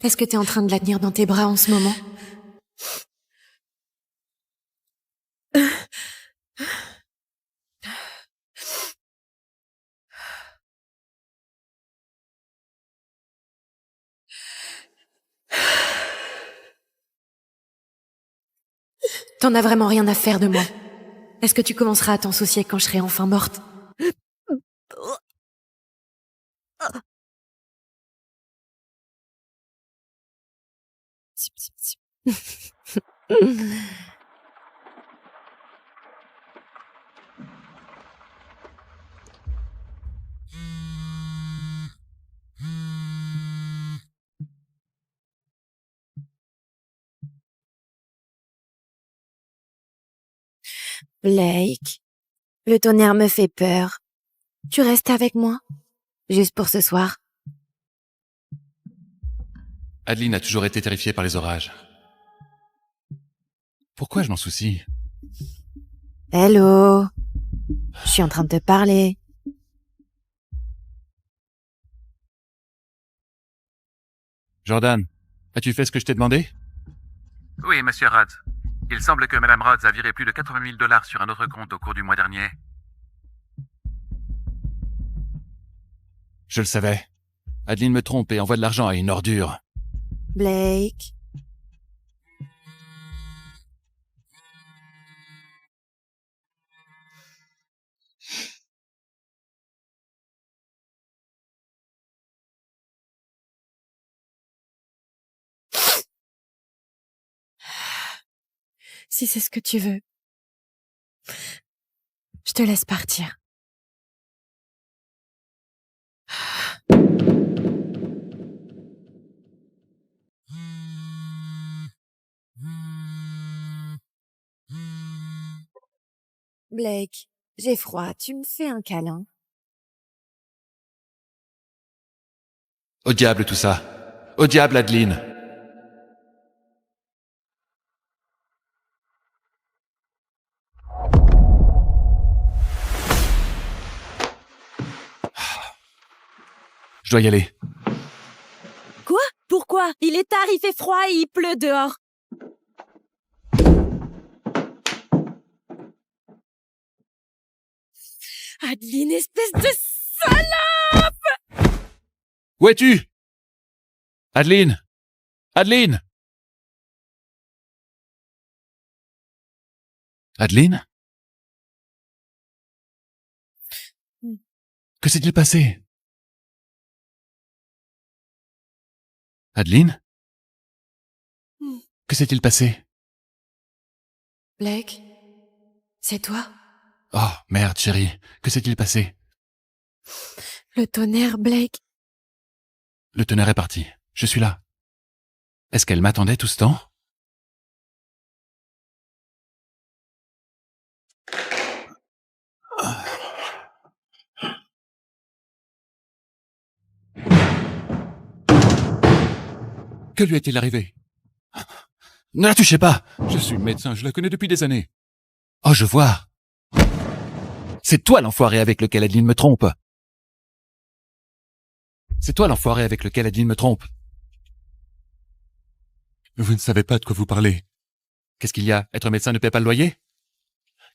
S10: est-ce que t'es en train de la tenir dans tes bras en ce moment? T'en as vraiment rien à faire de moi. Est-ce que tu commenceras à t'en soucier quand je serai enfin morte? Blake, le tonnerre me fait peur. Tu restes avec moi? Juste pour ce soir?
S7: Adeline a toujours été terrifiée par les orages. Pourquoi je m'en soucie?
S10: Hello. Je suis en train de te parler.
S7: Jordan, as-tu fait ce que je t'ai demandé?
S14: Oui, monsieur Rhodes. Il semble que Madame Rhodes a viré plus de 80 000 $ sur un autre compte au cours du mois dernier.
S7: Je le savais. Adeline me trompe et envoie de l'argent à une ordure.
S10: Blake. Si c'est ce que tu veux, je te laisse partir. Blake, j'ai froid, tu me fais un câlin?
S7: Au diable tout ça. Au diable Adeline. Je dois y aller.
S9: Quoi? Pourquoi? Il est tard, il fait froid et il pleut dehors. Adeline, espèce de salope!
S7: Où es-tu? Adeline! Adeline! Adeline? Que s'est-il passé? Adeline? Que s'est-il passé?
S10: Blake, c'est toi?
S7: Oh, merde, chérie. Que s'est-il passé?
S10: Le tonnerre, Blake.
S7: Le tonnerre est parti. Je suis là. Est-ce qu'elle m'attendait tout ce temps? Que lui est-il arrivé? Ne la touchez pas! Je suis médecin, je la connais depuis des années. Oh, je vois. C'est toi l'enfoiré avec lequel Adeline me trompe. C'est toi l'enfoiré avec lequel Adeline me trompe. Vous ne savez pas de quoi vous parlez. Qu'est-ce qu'il y a? Être médecin ne paie pas le loyer?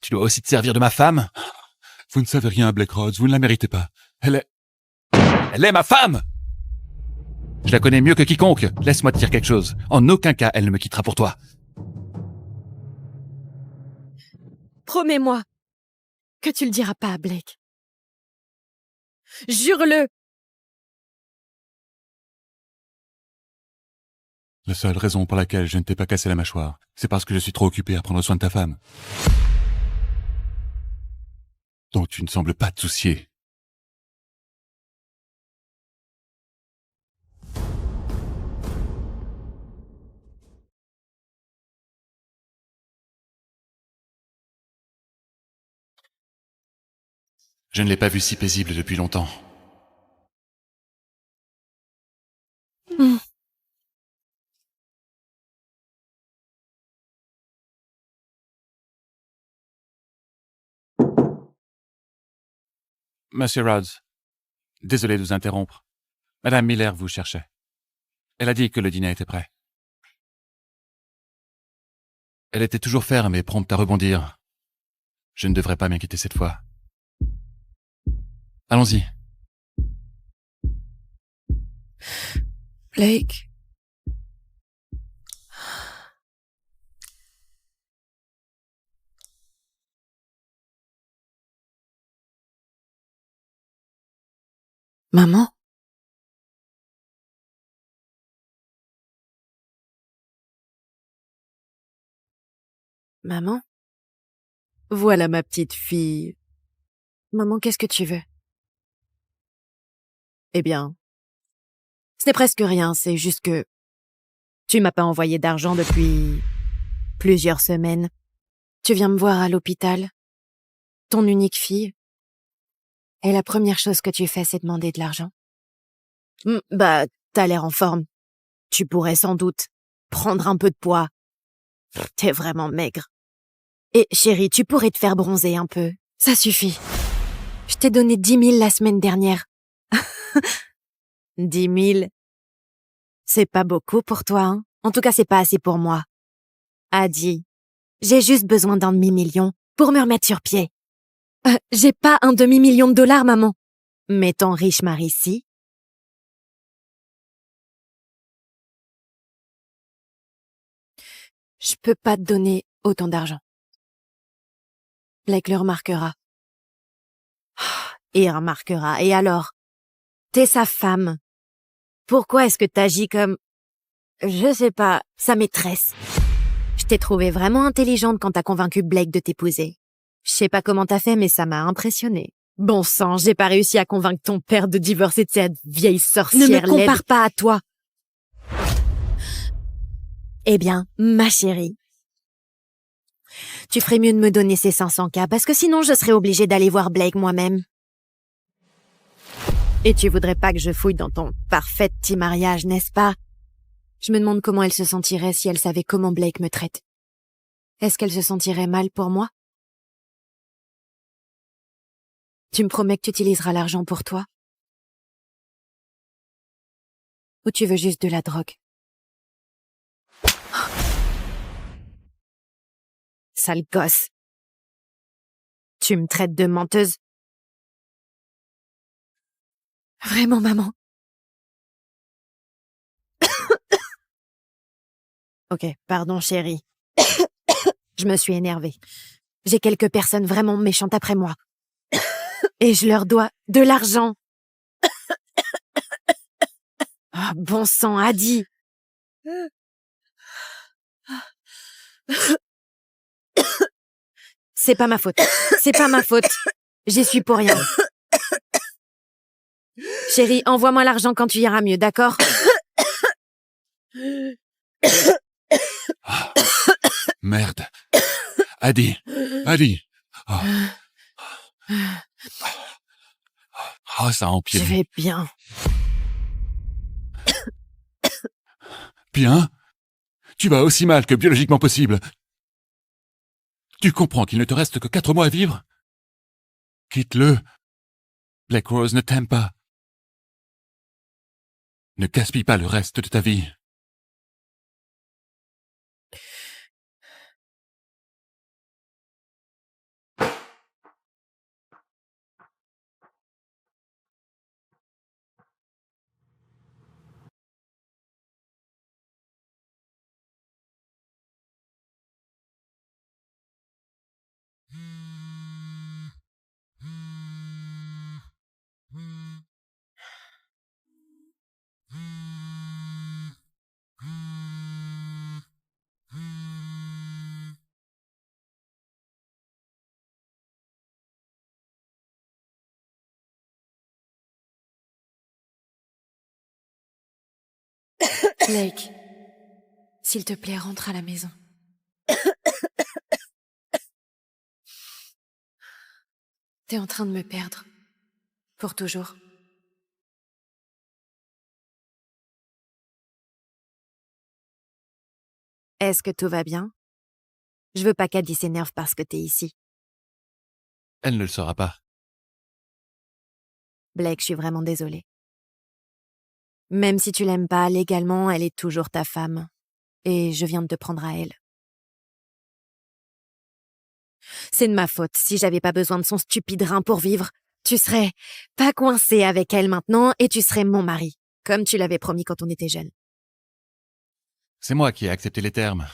S7: Tu dois aussi te servir de ma femme? Vous ne savez rien, Blake Rhodes, vous ne la méritez pas. Elle est ma femme! Je la connais mieux que quiconque. Laisse-moi te dire quelque chose. En aucun cas, elle ne me quittera pour toi.
S9: Promets-moi que tu le diras pas à Blake. Jure-le!
S7: La seule raison pour laquelle je ne t'ai pas cassé la mâchoire, c'est parce que je suis trop occupé à prendre soin de ta femme. Donc tu ne sembles pas te soucier. Je ne l'ai pas vu si paisible depuis longtemps. Monsieur Rhodes, désolé de vous interrompre. Madame Miller vous cherchait. Elle a dit que le dîner était prêt. Elle était toujours ferme et prompte à rebondir. Je ne devrais pas m'inquiéter cette fois. Allons-y.
S10: Blake. Maman? Maman? Voilà ma petite fille. Maman, qu'est-ce que tu veux? Eh bien, ce n'est presque rien, c'est juste que tu m'as pas envoyé d'argent depuis plusieurs semaines. Tu viens me voir à l'hôpital, ton unique fille, et la première chose que tu fais, c'est demander de l'argent. Bah, t'as l'air en forme. Tu pourrais sans doute prendre un peu de poids. T'es vraiment maigre. Et chérie, tu pourrais te faire bronzer un peu. Ça suffit. Je t'ai donné 10 000 la semaine dernière. 10 000. C'est pas beaucoup pour toi, hein? En tout cas, c'est pas assez pour moi. Adi, j'ai juste besoin d'un demi-million pour me remettre sur pied. J'ai pas un demi-million de dollars, maman. Mais ton riche mari, si. Je peux pas te donner autant d'argent. Blake le remarquera. Et remarquera. Et alors? T'es sa femme. Pourquoi est-ce que t'agis comme, je sais pas, sa maîtresse? Je t'ai trouvée vraiment intelligente quand t'as convaincu Blake de t'épouser. Je sais pas comment t'as fait, mais ça m'a impressionnée. Bon sang, j'ai pas réussi à convaincre ton père de divorcer de cette vieille sorcière laide. Ne me compare pas à toi. Eh bien, ma chérie, tu ferais mieux de me donner ces 500K parce que sinon je serais obligée d'aller voir Blake moi-même. Et tu voudrais pas que je fouille dans ton parfait petit mariage, n'est-ce pas? Je me demande comment elle se sentirait si elle savait comment Blake me traite. Est-ce qu'elle se sentirait mal pour moi? Tu me promets que tu utiliseras l'argent pour toi? Ou tu veux juste de la drogue? Sale gosse. Tu me traites de menteuse? Vraiment, maman? Ok, pardon, chérie. Je me suis énervée. J'ai quelques personnes vraiment méchantes après moi. Et je leur dois de l'argent. Oh, bon sang, Adi. C'est pas ma faute. C'est pas ma faute. J'y suis pour rien. Chérie, envoie-moi l'argent quand tu iras mieux, d'accord?
S7: Oh, merde. Adi. Adi. Oh. Oh, ça a empiré.
S10: Je vais bien.
S7: Bien? Tu vas aussi mal que biologiquement possible. Tu comprends qu'il ne te reste que 4 mois à vivre? Quitte-le. Black Rose ne t'aime pas. Ne gaspille pas le reste de ta vie.
S10: Blake, s'il te plaît, rentre à la maison. T'es en train de me perdre. Pour toujours. Est-ce que tout va bien? Je veux pas qu'Adi s'énerve parce que t'es ici.
S7: Elle ne le saura pas.
S10: Blake, je suis vraiment désolée. Même si tu l'aimes pas, légalement, elle est toujours ta femme. Et je viens de te prendre à elle. C'est de ma faute. Si j'avais pas besoin de son stupide rein pour vivre, tu serais pas coincé avec elle maintenant et tu serais mon mari, comme tu l'avais promis quand on était jeunes.
S7: C'est moi qui ai accepté les termes.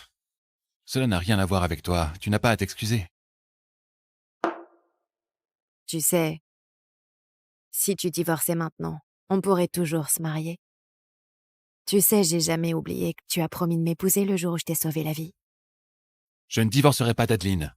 S7: Cela n'a rien à voir avec toi. Tu n'as pas à t'excuser.
S10: Tu sais, si tu divorçais maintenant, on pourrait toujours se marier. Tu sais, j'ai jamais oublié que tu as promis de m'épouser le jour où je t'ai sauvé la vie.
S7: Je ne divorcerai pas d'Adeline.